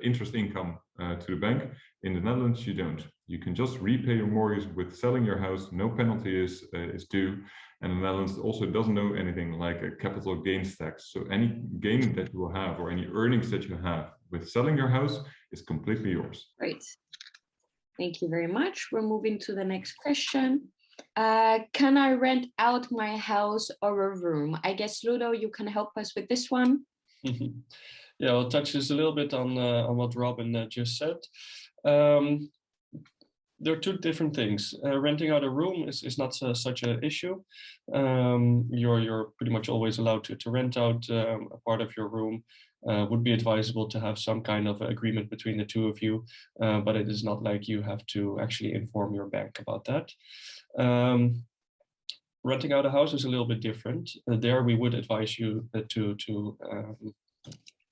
interest income to the bank. In the Netherlands, you don't. You can just repay your mortgage with selling your house. No penalty is due. And the Netherlands also doesn't know anything like a capital gains tax. So any gain that you will have or any earnings that you have with selling your house is completely yours. Great. Thank you very much. We're moving to the next question. Can I rent out my house or a room? I guess, Ludo, you can help us with this one. Yeah, well, it touches a little bit on what Robin just said. There are two different things. Renting out a room is not such an issue. You're pretty much always allowed to rent out a part of your room. Would be advisable to have some kind of agreement between the two of you, but it is not like you have to actually inform your bank about that. Renting out a house is a little bit different. There we would advise you to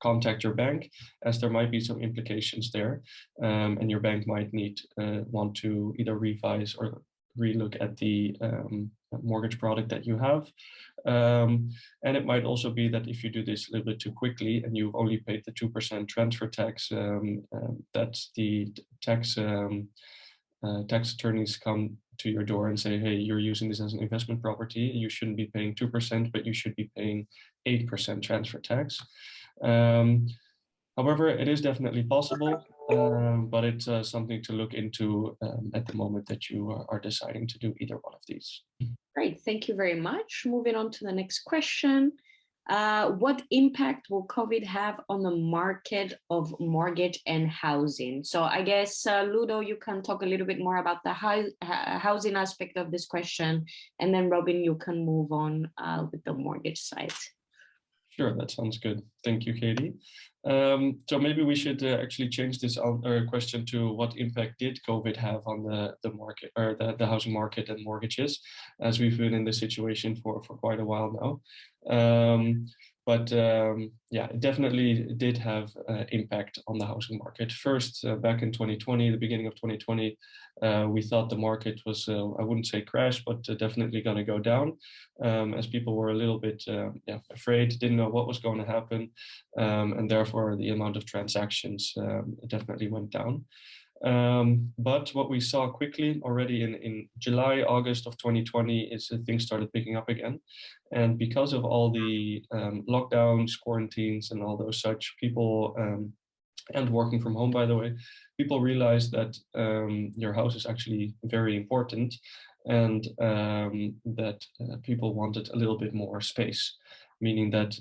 contact your bank, as there might be some implications there, and your bank might want to either revise or relook at the mortgage product that you have. And it might also be that if you do this a little bit too quickly and you've only paid the 2% transfer tax, that's the tax attorneys come to your door and say, hey, you're using this as an investment property. You shouldn't be paying 2%, but you should be paying 8% transfer tax. However, it is definitely possible, but it's something to look into at the moment that you are deciding to do either one of these. Great, thank you very much. Moving on to the next question. What impact will COVID have on the market of mortgage and housing? So I guess, Ludo, you can talk a little bit more about the housing aspect of this question, and then Robin, you can move on with the mortgage side. Sure, that sounds good. Thank you, Katie. So maybe we should actually change this question to what impact did COVID have on the market, or the housing market and mortgages, as we've been in this situation for quite a while now. Yeah, it definitely did have impact on the housing market. First, back in 2020, the beginning of 2020, we thought the market was, I wouldn't say crash, but definitely going to go down, as people were a little bit afraid, didn't know what was going to happen, and therefore the amount of transactions definitely went down. But what we saw quickly already in July, August of 2020 is that things started picking up again. And because of all the lockdowns, quarantines, and all those such, people, and working from home, by the way, people realized that your house is actually very important, and that people wanted a little bit more space. Meaning that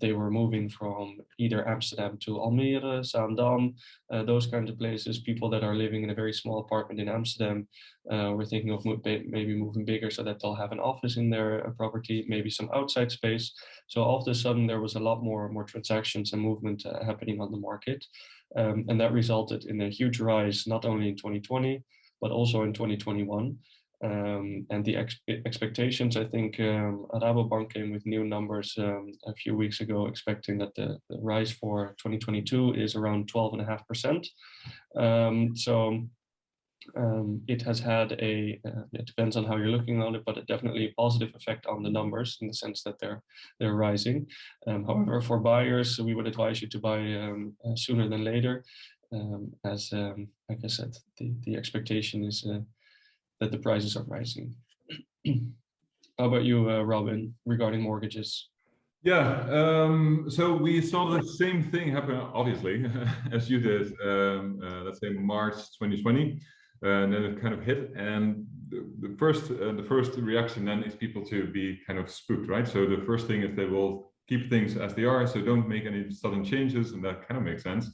they were moving from either Amsterdam to Almere, Zaandam, those kinds of places. People that are living in a very small apartment in Amsterdam were thinking of maybe moving bigger so that they'll have an office in their property, maybe some outside space. So all of a sudden there was a lot more transactions and movement happening on the market. And that resulted in a huge rise, not only in 2020, but also in 2021. And the expectations, I think Rabobank came with new numbers a few weeks ago, expecting that the rise for 2022 is around 12.5%. It has had it depends on how you're looking on it, but it definitely a positive effect on the numbers in the sense that they're rising. However, for buyers, we would advise you to buy sooner than later, as like I said, the expectation is that the prices are rising. How about you, Robin, regarding mortgages? Yeah, so we saw the same thing happen, obviously, as you did, let's say March 2020, and then it kind of hit. And the first reaction then is people to be kind of spooked, right? So the first thing is they will keep things as they are, so don't make any sudden changes, and that kind of makes sense.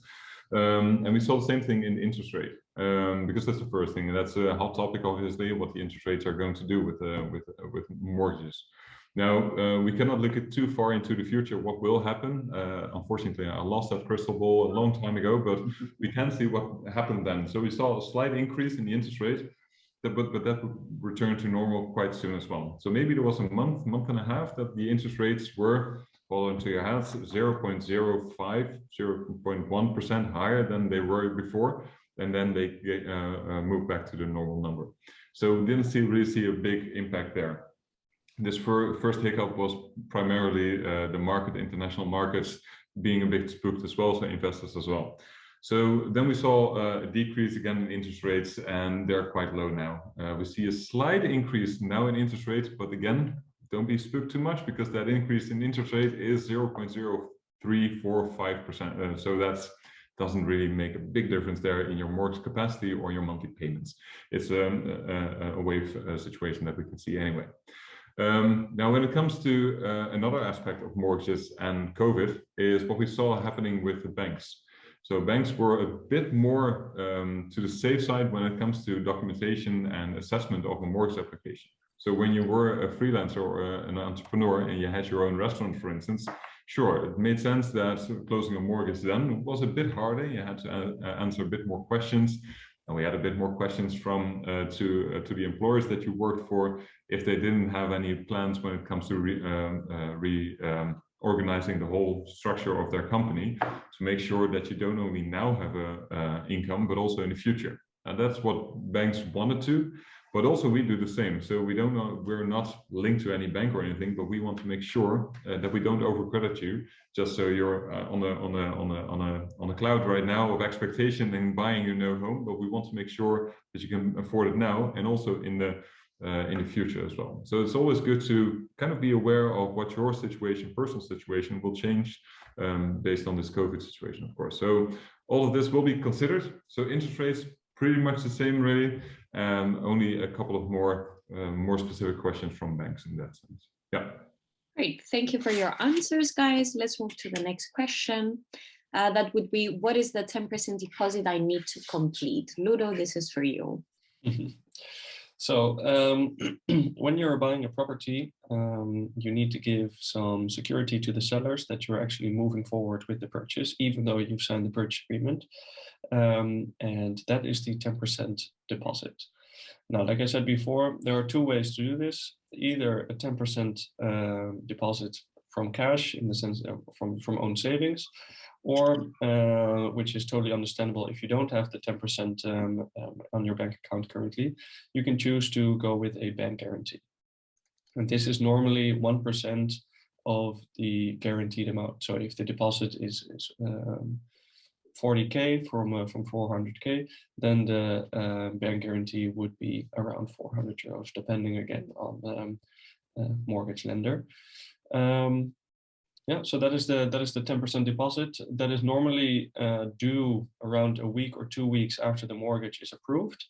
And we saw the same thing in interest rate, because that's the first thing, and that's a hot topic, obviously, what the interest rates are going to do with mortgages. Now, we cannot look at too far into the future what will happen. Unfortunately, I lost that crystal ball a long time ago, but we can see what happened then. So we saw a slight increase in the interest rate, but that would return to normal quite soon as well. So maybe there was a month and a half that the interest rates were, fall into your hands, 0.05, 0.1% higher than they were before, and then they moved back to the normal number. So we didn't really see a big impact there. This first hiccup was primarily the market, international markets, being a bit spooked as well, so investors as well. So then we saw a decrease again in interest rates, and they're quite low now. We see a slight increase now in interest rates, but again, don't be spooked too much, because that increase in interest rate is 0.0345%. So that doesn't really make a big difference there in your mortgage capacity or your monthly payments. It's a wave situation that we can see anyway. Now, when it comes to another aspect of mortgages and COVID, is what we saw happening with the banks. So banks were a bit more to the safe side when it comes to documentation and assessment of a mortgage application. So when you were a freelancer or an entrepreneur and you had your own restaurant, for instance, sure, it made sense that closing a mortgage then was a bit harder. You had to answer a bit more questions. And we had a bit more questions from to the employers that you worked for, if they didn't have any plans when it comes to organizing the whole structure of their company, to make sure that you don't only now have a income, but also in the future. And that's what banks wanted to, but also we do the same. So we're not linked to any bank or anything, but we want to make sure that we don't overcredit you, just so you're on a cloud right now of expectation and buying your new home. But we want to make sure that you can afford it now and also in the future as well. So it's always good to kind of be aware of what your situation, personal situation, will change based on this COVID situation, of course. So all of this will be considered. So interest rates, pretty much the same really, only a couple of more specific questions from banks in that sense. Yeah. Great, thank you for your answers, guys. Let's move to the next question. That would be, what is the 10% deposit I need to complete? Ludo, this is for you. So when you're buying a property, you need to give some security to the sellers that you're actually moving forward with the purchase, even though you've signed the purchase agreement. And that is the 10% deposit. Now, like I said before, there are two ways to do this. Either a 10% deposit from cash, in the sense of from own savings, or which is totally understandable if you don't have the 10% on your bank account currently, you can choose to go with a bank guarantee. And this is normally 1% of the guaranteed amount. So if the deposit is 40K from 400K, then the bank guarantee would be around 400 euros, depending again on the mortgage lender. Yeah, so that is the 10% deposit that is normally due around a week or 2 weeks after the mortgage is approved.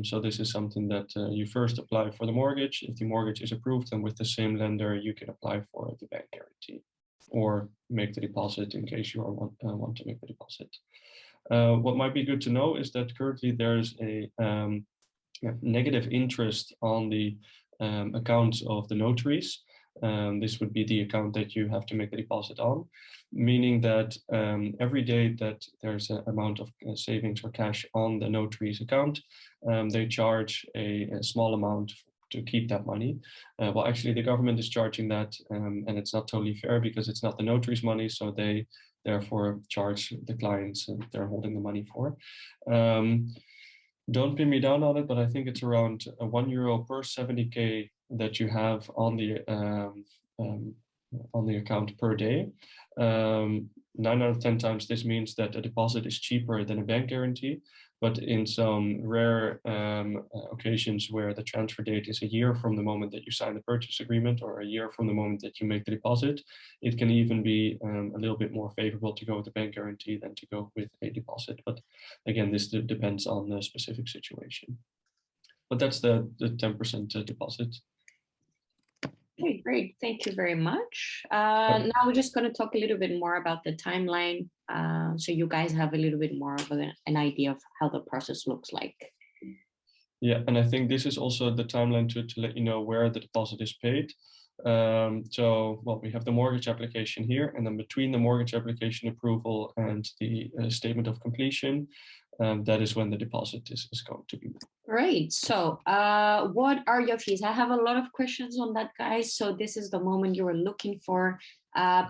So this is something that you first apply for the mortgage. If the mortgage is approved, then with the same lender, you can apply for the bank guarantee or make the deposit in case you want to make the deposit. What might be good to know is that currently there's a negative interest on the accounts of the notaries. This would be the account that you have to make the deposit on, meaning that every day that there's an amount of savings or cash on the notary's account, they charge a small amount to keep that money. Well, actually, the government is charging that, and it's not totally fair because it's not the notary's money, so they therefore charge the clients they're holding the money for. Don't pin me down on it, but I think it's around €1 per 70K that you have on the account per day. 9 out of 10 times this means that a deposit is cheaper than a bank guarantee, but in some rare occasions where the transfer date is a year from the moment that you sign the purchase agreement or a year from the moment that you make the deposit, it can even be a little bit more favorable to go with the bank guarantee than to go with a deposit. But again, this depends on the specific situation. But that's the 10% deposit. Okay, great. Thank you very much. Now we're just going to talk a little bit more about the timeline, so you guys have a little bit more of an idea of how the process looks like. Yeah, and I think this is also the timeline to let you know where the deposit is paid. So, well, we have the mortgage application here, and then between the mortgage application approval and the statement of completion, that is when the deposit is going to be made. Great. So what are your fees? I have a lot of questions on that, guys. So this is the moment you are looking for.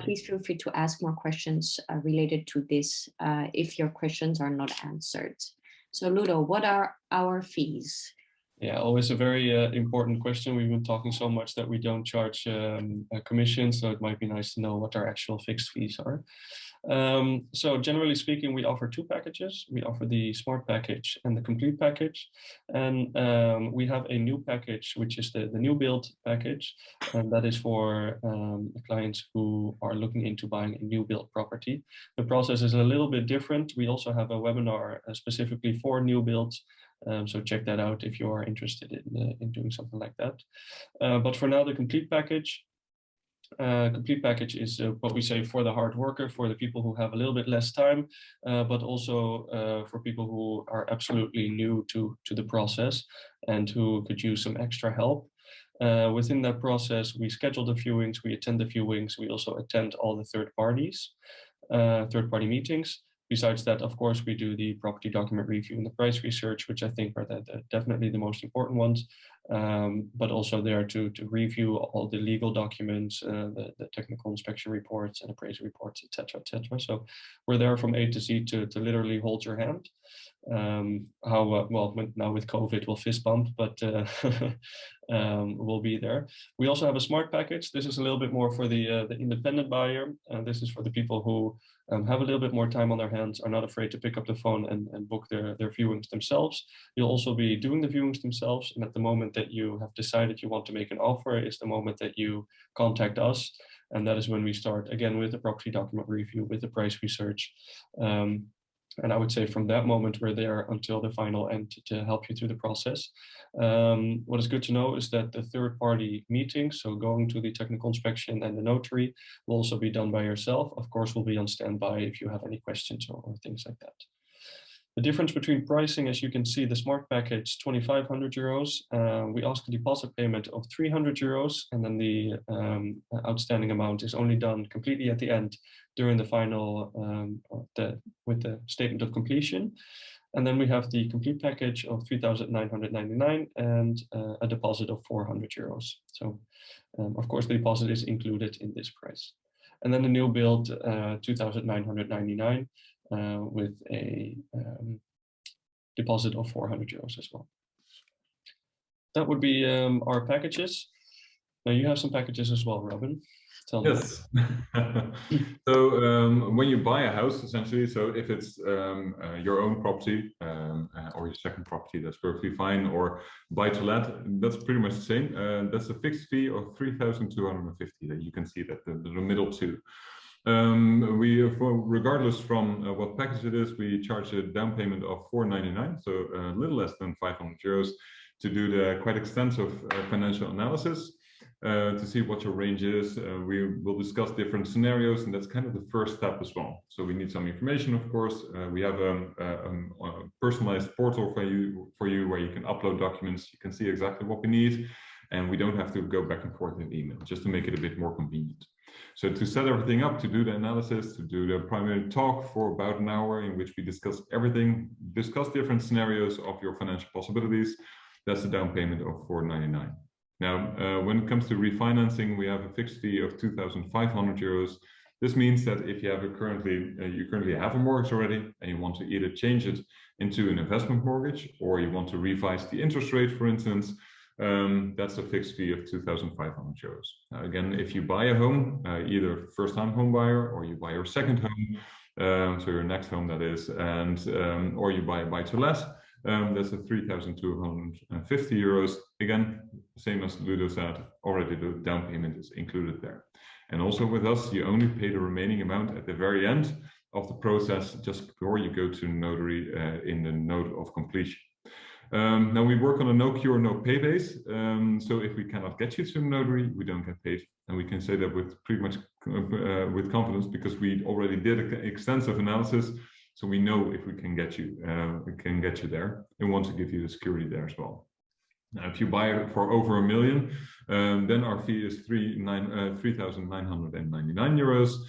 Please feel free to ask more questions related to this if your questions are not answered. So Ludo, what are our fees? Yeah, always a very important question. We've been talking so much that we don't charge a commission, so it might be nice to know what our actual fixed fees are. So generally speaking, we offer two packages. We offer the Smart package and the Complete package. And we have a new package, which is the new build package. And that is for clients who are looking into buying a new build property. The process is a little bit different. We also have a webinar specifically for new builds. So check that out if you are interested in doing something like that. But for now, the Complete package. Complete package is what we say for the hard worker, for the people who have a little bit less time, but also for people who are absolutely new to the process and who could use some extra help. Within that process, we schedule the viewings, we attend the viewings, we also attend all the third-party meetings. Besides that, of course, we do the property document review and the price research, which I think are definitely the most important ones, but also there to review all the legal documents, the technical inspection reports and appraisal reports, etc., etc. So we're there from A to Z to literally hold your hand. Well, now with COVID, we'll fist bump, but we'll be there. We also have a Smart package. This is a little bit more for the independent buyer. This is for the people who have a little bit more time on their hands, are not afraid to pick up the phone and book their viewings themselves. You'll also be doing the viewings themselves. And at the moment that you have decided you want to make an offer is the moment that you contact us. And that is when we start again with the property document review, with the price research. And I would say from that moment, we're there until the final end to help you through the process. What is good to know is that the third-party meeting, so going to the technical inspection and the notary, will also be done by yourself. Of course, we'll be on standby if you have any questions or things like that. The difference between pricing, as you can see, the Smart Package, 2,500 euros. We ask a deposit payment of 300 euros, and then the outstanding amount is only done completely at the end during the final, with the statement of completion. And then we have the complete package of 3,999 and a deposit of 400 euros. So, of course, the deposit is included in this price. And then the new build, 2,999. With a deposit of 400 euros as well. That would be our packages. Now you have some packages as well, Robin. Tell me. Yes. So when you buy a house, essentially, so if it's your own property or your second property, that's perfectly fine. Or buy to let, that's pretty much the same. That's a fixed fee of 3,250 that you can see that the middle two. Regardless from what package it is, we charge a down payment of 499, so a little less than 500 euros to do the quite extensive financial analysis to see what your range is. We will discuss different scenarios, and that's kind of the first step as well. So we need some information, of course. We have a personalized portal for you where you can upload documents. You can see exactly what we need, and we don't have to go back and forth in email, just to make it a bit more convenient. So to set everything up, to do the analysis, to do the primary talk for about an hour in which we discuss everything, discuss different scenarios of your financial possibilities, that's a down payment of 499. Now, when it comes to refinancing, we have a fixed fee of 2,500 euros. This means that if you have you currently have a mortgage already, and you want to either change it into an investment mortgage, or you want to revise the interest rate, for instance, that's a fixed fee of 2,500 euros. Now, again, if you buy a home, either first-time home buyer, or you buy your second home, so your next home that is, and or you buy a buy-to-let, that's a 3,250 euros. Again, same as Ludo said, already the down payment is included there. And also with us, you only pay the remaining amount at the very end of the process, just before you go to notary in the note of completion. Now we work on a no cure, no pay base. So if we cannot get you to the notary, we don't get paid. And we can say that with pretty much with confidence, because we already did an extensive analysis. So we know if we can get you there, and want to give you the security there as well. Now, if you buy it for over $1 million, then our fee is 3,999 euros,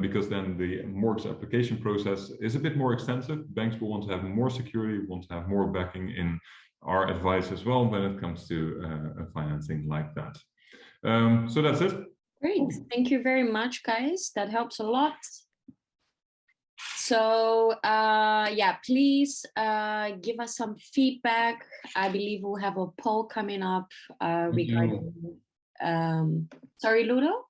because then the mortgage application process is a bit more extensive. Banks will want to have more security, want to have more backing in our advice as well when it comes to financing like that. So that's it. Great. Thank you very much, guys. That helps a lot. So yeah, please give us some feedback. I believe we'll have a poll coming up regarding. Sorry, Ludo?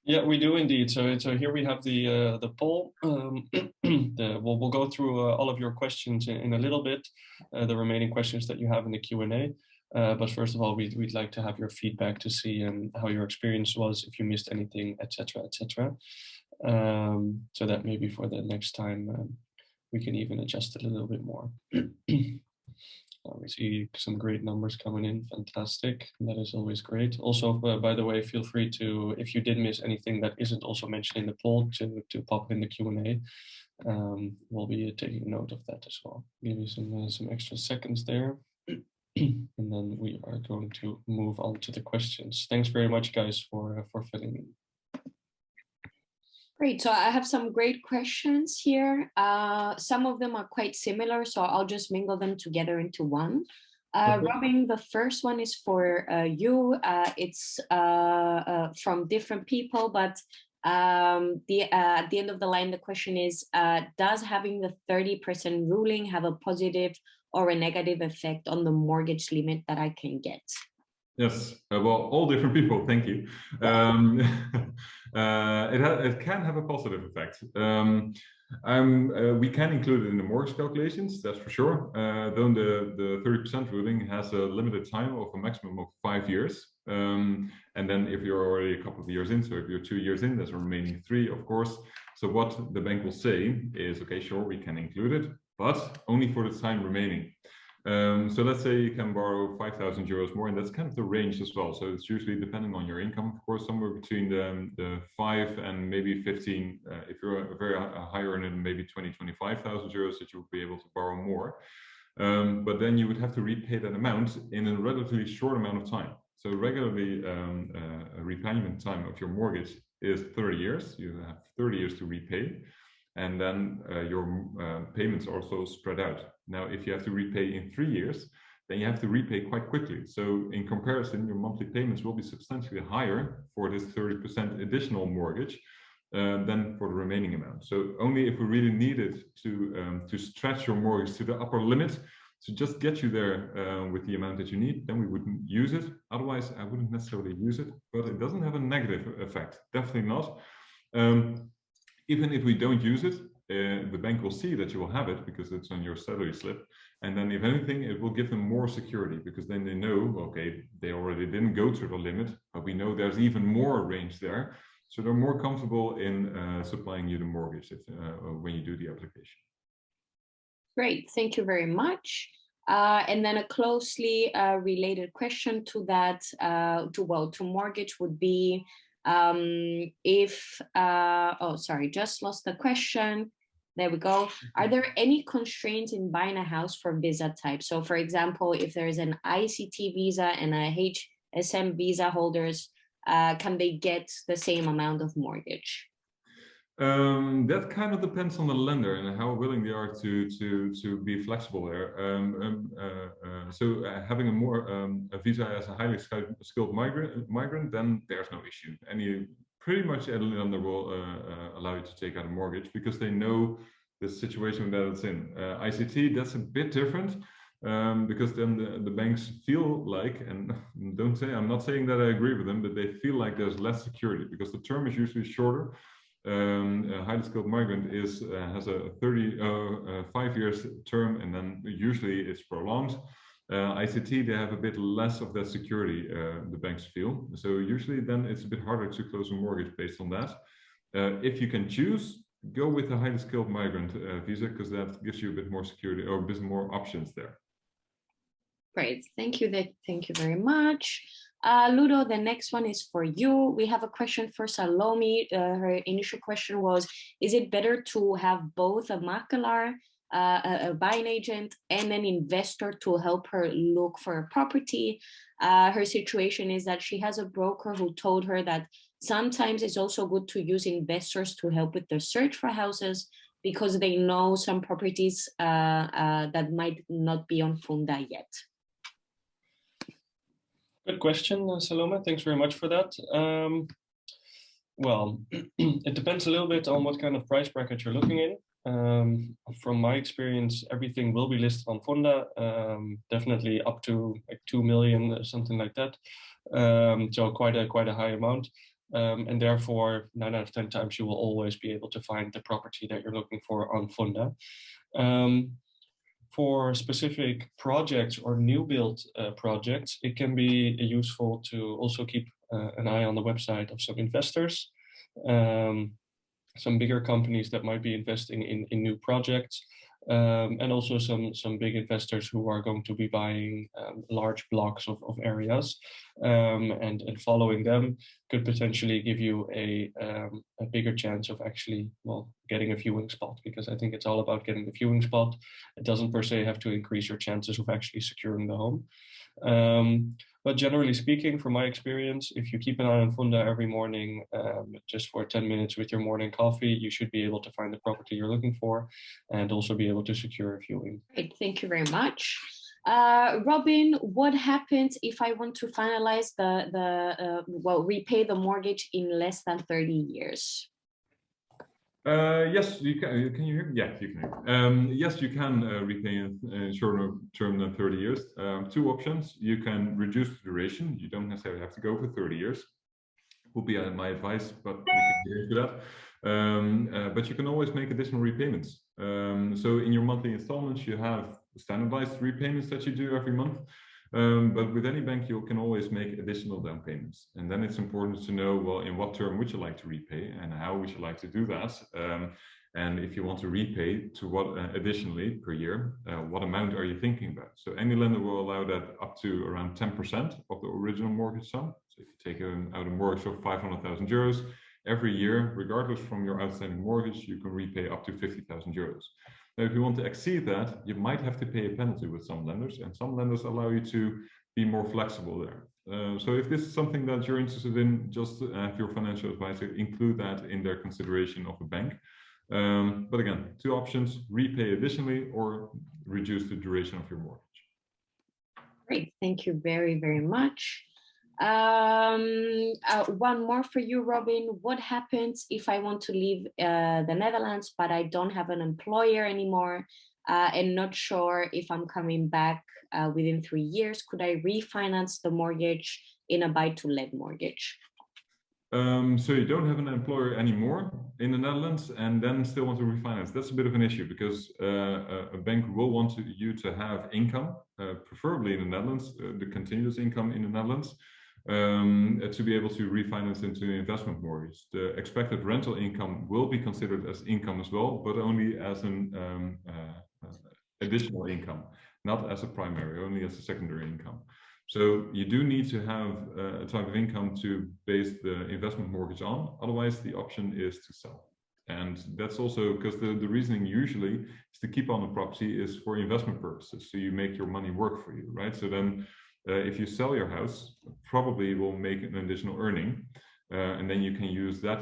Yeah, we do indeed. So here we have the poll. We'll go through all of your questions in a little bit, the remaining questions that you have in the Q&A. But first of all, we'd like to have your feedback to see how your experience was, if you missed anything, etc., etc. So that maybe for the next time we can even adjust it a little bit more. We see some great numbers coming in. Fantastic. That is always great. Also, by the way, feel free to, if you did miss anything that isn't also mentioned in the poll, to pop in the Q&A. We'll be taking note of that as well. Give you some extra seconds there. And then we are going to move on to the questions. Thanks very much, guys, for filling in. Great. So I have some great questions here. Some of them are quite similar, so I'll just mingle them together into one. Okay. Robin, the first one is for you. It's from different people, but at the end of the line, the question is, does having the 30% ruling have a positive or a negative effect on the mortgage limit that I can get? Yes, well, all different people. Thank you. It can have a positive effect. We can include it in the mortgage calculations, that's for sure. Though the 30% ruling has a limited time of a maximum of 5 years. And then if you're already a couple of years in, so if you're 2 years in, there's a remaining 3, of course. So what the bank will say is, okay, sure, we can include it, but only for the time remaining. So let's say you can borrow 5,000 euros more, and that's kind of the range as well. So it's usually depending on your income, of course, somewhere between the 5 and maybe 15. If you're a very high earner, maybe 25,000 euros that you would be able to borrow more. But then you would have to repay that amount in a relatively short amount of time. So regularly, a repayment time of your mortgage is 30 years. You have 30 years to repay. And then your payments are also spread out. Now, if you have to repay in 3 years, then you have to repay quite quickly. So in comparison, your monthly payments will be substantially higher for this 30% additional mortgage than for the remaining amount. So only if we really needed to stretch your mortgage to the upper limit to just get you there with the amount that you need, then we wouldn't use it. Otherwise, I wouldn't necessarily use it, but it doesn't have a negative effect, definitely not. Even if we don't use it, the bank will see that you will have it because it's on your salary slip. And then if anything, it will give them more security because then they know, okay, they already didn't go to the limit, but we know there's even more range there. So they're more comfortable in supplying you the mortgage when you do the application. Great, thank you very much. And then a closely related question to that, to mortgage would be, just lost the question. There we go. Are there any constraints in buying a house for visa type? So for example, if there's an ICT visa and a HSM visa holders, can they get the same amount of mortgage? That kind of depends on the lender and how willing they are to be flexible there. Having a visa as a highly skilled migrant, then there's no issue. Pretty much any lender will allow you to take out a mortgage because they know the situation that it's in. ICT, that's a bit different. Because then the banks feel like, and I'm not saying that I agree with them, but they feel like there's less security because the term is usually shorter. A highly skilled migrant has a 5 years term, and then usually it's prolonged. ICT, they have a bit less of that security, the banks feel. So usually then it's a bit harder to close a mortgage based on that. If you can choose, go with a highly skilled migrant visa because that gives you a bit more security or a bit more options there. Great, thank you. Thank you very much. Ludo, the next one is for you. We have a question for Salome. Her initial question was, is it better to have both a makelar, a buying agent, and an investor to help her look for a property? Her situation is that she has a broker who told her that sometimes it's also good to use investors to help with the search for houses because they know some properties that might not be on Funda yet. Good question, Salome. Thanks very much for that. Well, it depends a little bit on what kind of price bracket you're looking in. From my experience, everything will be listed on Funda, definitely up to like 2 million, something like that. So quite a high amount. And therefore, 9 out of 10 times you will always be able to find the property that you're looking for on Funda. For specific projects or new build projects, it can be useful to also keep an eye on the website of some investors, some bigger companies that might be investing in new projects, and also some big investors who are going to be buying large blocks of areas, and following them could potentially give you a bigger chance of actually, well, getting a viewing spot, because I think it's all about getting the viewing spot. It doesn't per se have to increase your chances of actually securing the home. But generally speaking, from my experience, if you keep an eye on Funda every morning, just for 10 minutes with your morning coffee, you should be able to find the property you're looking for and also be able to secure a viewing. Great, thank you very much. Robin, what happens if I want to finalize repay the mortgage in less than 30 years? Yes, you can. Can you hear me? Yeah, you can. Yes, you can repay in shorter term than 30 years. Two options. You can reduce the duration. You don't necessarily have to go for 30 years. Would be my advice, but we can get into that. But you can always make additional repayments. So in your monthly installments, you have standardized repayments that you do every month. But with any bank, you can always make additional down payments. And then it's important to know, well, in what term would you like to repay and how would you like to do that? And if you want to repay to what additionally per year, what amount are you thinking about? So any lender will allow that up to around 10% of the original mortgage sum. So if you take out a mortgage of 500,000 euros, every year, regardless from your outstanding mortgage, you can repay up to 50,000 euros. Now, if you want to exceed that, you might have to pay a penalty with some lenders, and some lenders allow you to be more flexible there. So if this is something that you're interested in, just have your financial advisor include that in their consideration of the bank. But again, two options: repay additionally or reduce the duration of your mortgage. Great, thank you very, very much. One more for you, Robin. What happens if I want to leave the Netherlands, but I don't have an employer anymore and not sure if I'm coming back within 3 years? Could I refinance the mortgage in a buy-to-let mortgage? So you don't have an employer anymore in the Netherlands and then still want to refinance. That's a bit of an issue because a bank will want you to have income, preferably in the Netherlands, the continuous income in the Netherlands, to be able to refinance into an investment mortgage. The expected rental income will be considered as income as well, but only as an additional income, not as a primary, only as a secondary income. So you do need to have a type of income to base the investment mortgage on. Otherwise, the option is to sell. And that's also because the reasoning usually is to keep on the property is for investment purposes. So you make your money work for you, right? So then if you sell your house, probably will make an additional earning. And then you can use that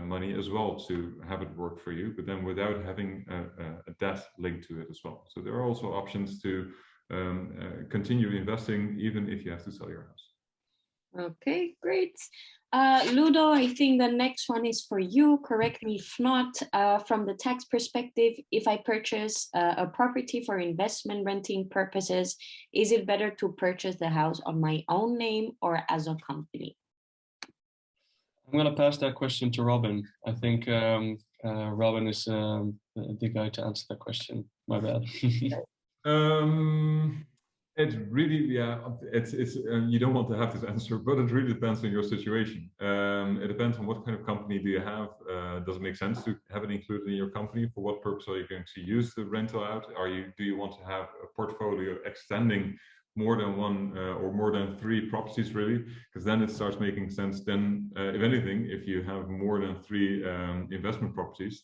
money as well to have it work for you, but then without having a debt linked to it as well. So there are also options to continue investing even if you have to sell your house. Okay, great. Ludo, I think the next one is for you. Correct me if not. From the tax perspective, if I purchase a property for investment renting purposes, is it better to purchase the house on my own name or as a company? I'm going to pass that question to Robin. I think Robin is the guy to answer that question. My bad. It really, yeah, it's you don't want to have this answer, but it really depends on your situation. It depends on what kind of company do you have. Does it make sense to have it included in your company? For what purpose are you going to use the rental out? Do you want to have a portfolio extending more than one or more than 3 properties, really? Because then it starts making sense. Then, if anything, if you have more than 3 investment properties,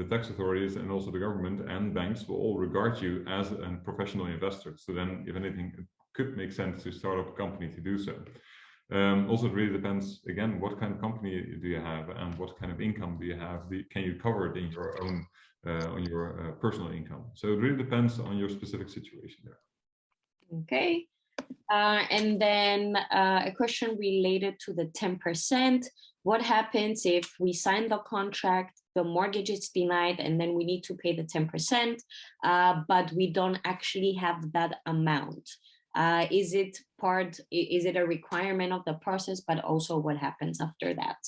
the tax authorities and also the government and banks will all regard you as a professional investor. So then, if anything, it could make sense to start up a company to do so. Also, it really depends, again, what kind of company do you have and what kind of income do you have? Can you cover it in your own, on your personal income? So it really depends on your specific situation there. Okay. And then a question related to the 10%. What happens if we sign the contract, the mortgage is denied, and then we need to pay the 10%, but we don't actually have that amount? Is it a requirement of the process, but also what happens after that?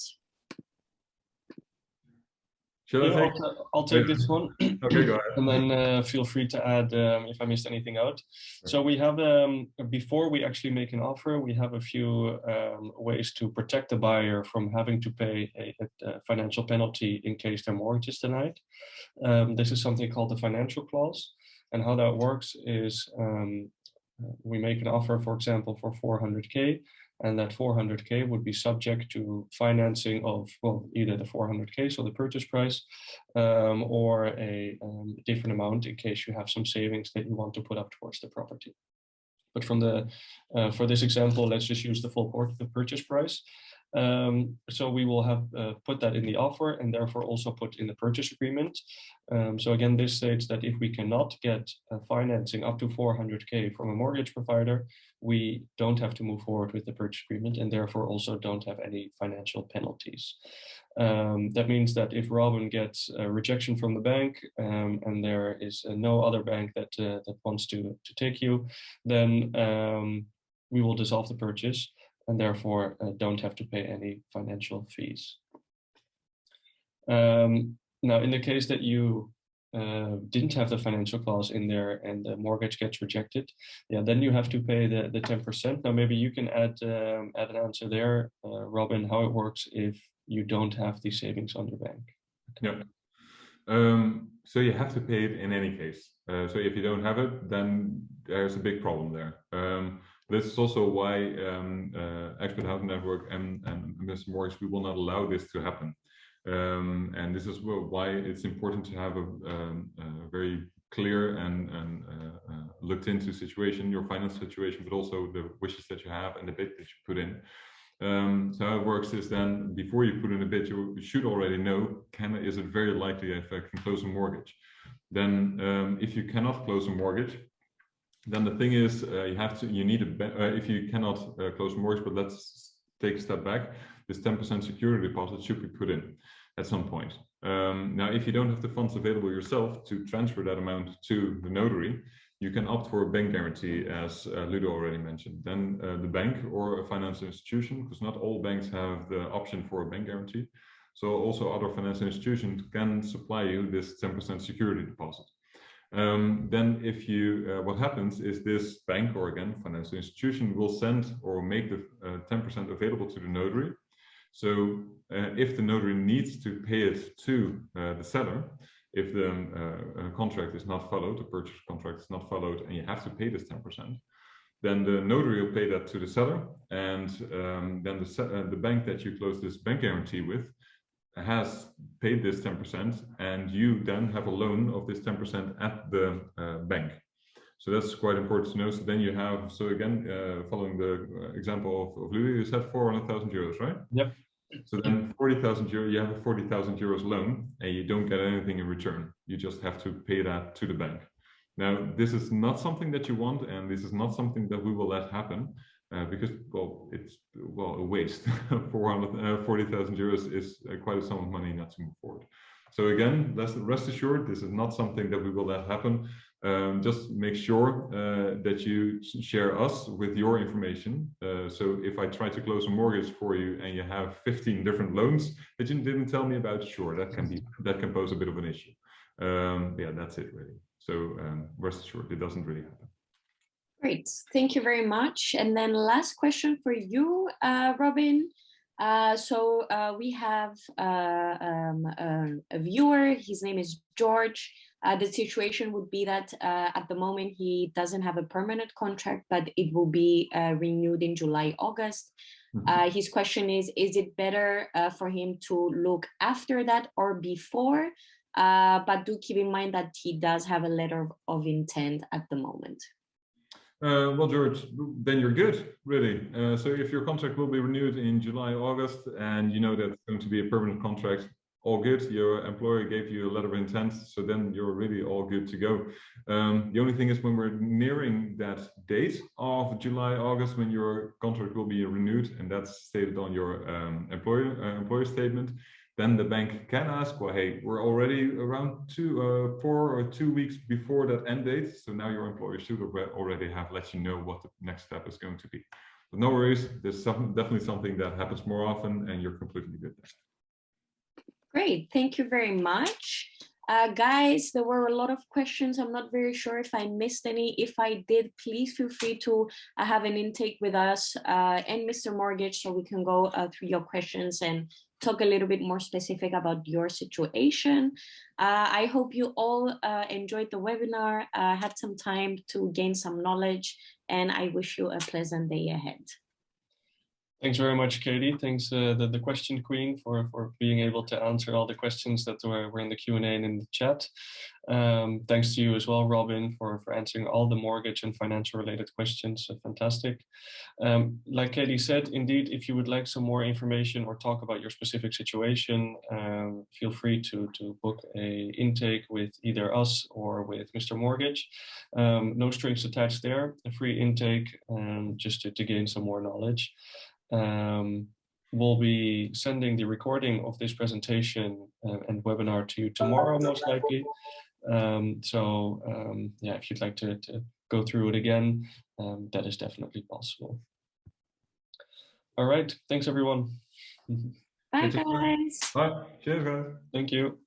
I'll take this one. Okay, go ahead. And then feel free to add if I missed anything out. So we have, before we actually make an offer, we have a few ways to protect the buyer from having to pay a financial penalty in case their mortgage is denied. This is something called the financial clause. And how that works is we make an offer, for example, for 400K. And that 400K would be subject to financing of, well, either the 400K, so the purchase price, or a different amount in case you have some savings that you want to put up towards the property. But from for this example, let's just use the full purchase price. So we will have put that in the offer and therefore also put in the purchase agreement. So again, this states that if we cannot get financing up to 400K from a mortgage provider, we don't have to move forward with the purchase agreement and therefore also don't have any financial penalties. That means that if Robin gets a rejection from the bank and there is no other bank that wants to take you, then we will dissolve the purchase and therefore don't have to pay any financial fees. Now, in the case that you didn't have the financial clause in there and the mortgage gets rejected, yeah, then you have to pay the 10%. Now, maybe you can add an answer there, Robin, how it works if you don't have these savings on your bank. Yeah. So you have to pay it in any case. So if you don't have it, then there's a big problem there. This is also why Expat Housing Network and Mr. Mortgage, we will not allow this to happen. And this is why it's important to have a very clear and looked into situation, your finance situation, but also the wishes that you have and the bid that you put in. So how it works is then before you put in a bid, you should already know, is it very likely if I can close a mortgage? Then if you cannot close a mortgage, then the thing is you need if you cannot close a mortgage, but let's take a step back, this 10% security deposit should be put in at some point. Now, if you don't have the funds available yourself to transfer that amount to the notary, you can opt for a bank guarantee, as Ludo already mentioned. Then the bank or a financial institution, because not all banks have the option for a bank guarantee. So also other financial institutions can supply you this 10% security deposit. Then if you, what happens is this bank or again, financial institution will send or make the 10% available to the notary. So if the notary needs to pay it to the seller, if the contract is not followed, the purchase contract is not followed, and you have to pay this 10%, then the notary will pay that to the seller, and then the bank that you close this bank guarantee with has paid this 10%, and you then have a loan of this 10% at the bank. So that's quite important to know. So then you have, so again, following the example of Ludo, you said 400,000 euros, right? Yep. So then 40,000 euros, you have a 40,000 euros loan and you don't get anything in return. You just have to pay that to the bank. Now, this is not something that you want, and this is not something that we will let happen because, well, it's a waste. 40,000 euros is quite a sum of money not to move forward. So again, rest assured, this is not something that we will let happen. Just make sure that you share us with your information. So if I try to close a mortgage for you and you have 15 different loans that you didn't tell me about, sure, that can pose a bit of an issue. Yeah, that's it really. So rest assured, it doesn't really happen. Great, thank you very much. And then last question for you, Robin. So we have a viewer, his name is George. The situation would be that at the moment he doesn't have a permanent contract, but it will be renewed in July, August. His question is it better for him to look after that or before? But do keep in mind that he does have a letter of intent at the moment. Well, George, then you're good, really. So if your contract will be renewed in July, August, and you know that it's going to be a permanent contract, all good. Your employer gave you a letter of intent, so then you're really all good to go. The only thing is when we're nearing that date of July, August, when your contract will be renewed, and that's stated on your employer statement, then the bank can ask, well, hey, we're already around 4 or 2 weeks before that end date. So now your employer should already have let you know what the next step is going to be. But no worries, there's definitely something that happens more often and you're completely good there. Great, thank you very much. Guys, there were a lot of questions. I'm not very sure if I missed any. If I did, please feel free to have an intake with us and Mr. Mortgage so we can go through your questions and talk a little bit more specific about your situation. I hope you all enjoyed the webinar, had some time to gain some knowledge, and I wish you a pleasant day ahead. Thanks very much, Katie. Thanks, the question queen, for being able to answer all the questions that were in the Q&A and in the chat. Thanks to you as well, Robin, for answering all the mortgage and financial related questions. Fantastic. Like Katie said, indeed, if you would like some more information or talk about your specific situation, feel free to book an intake with either us or with Mr. Mortgage. No strings attached there, a free intake just to gain some more knowledge. we'll be sending the recording of this presentation and webinar to you tomorrow, most likely. Yeah, if you'd like to go through it again, that is definitely possible. All right, thanks everyone. Bye guys. Bye. Cheers, guys. Thank you.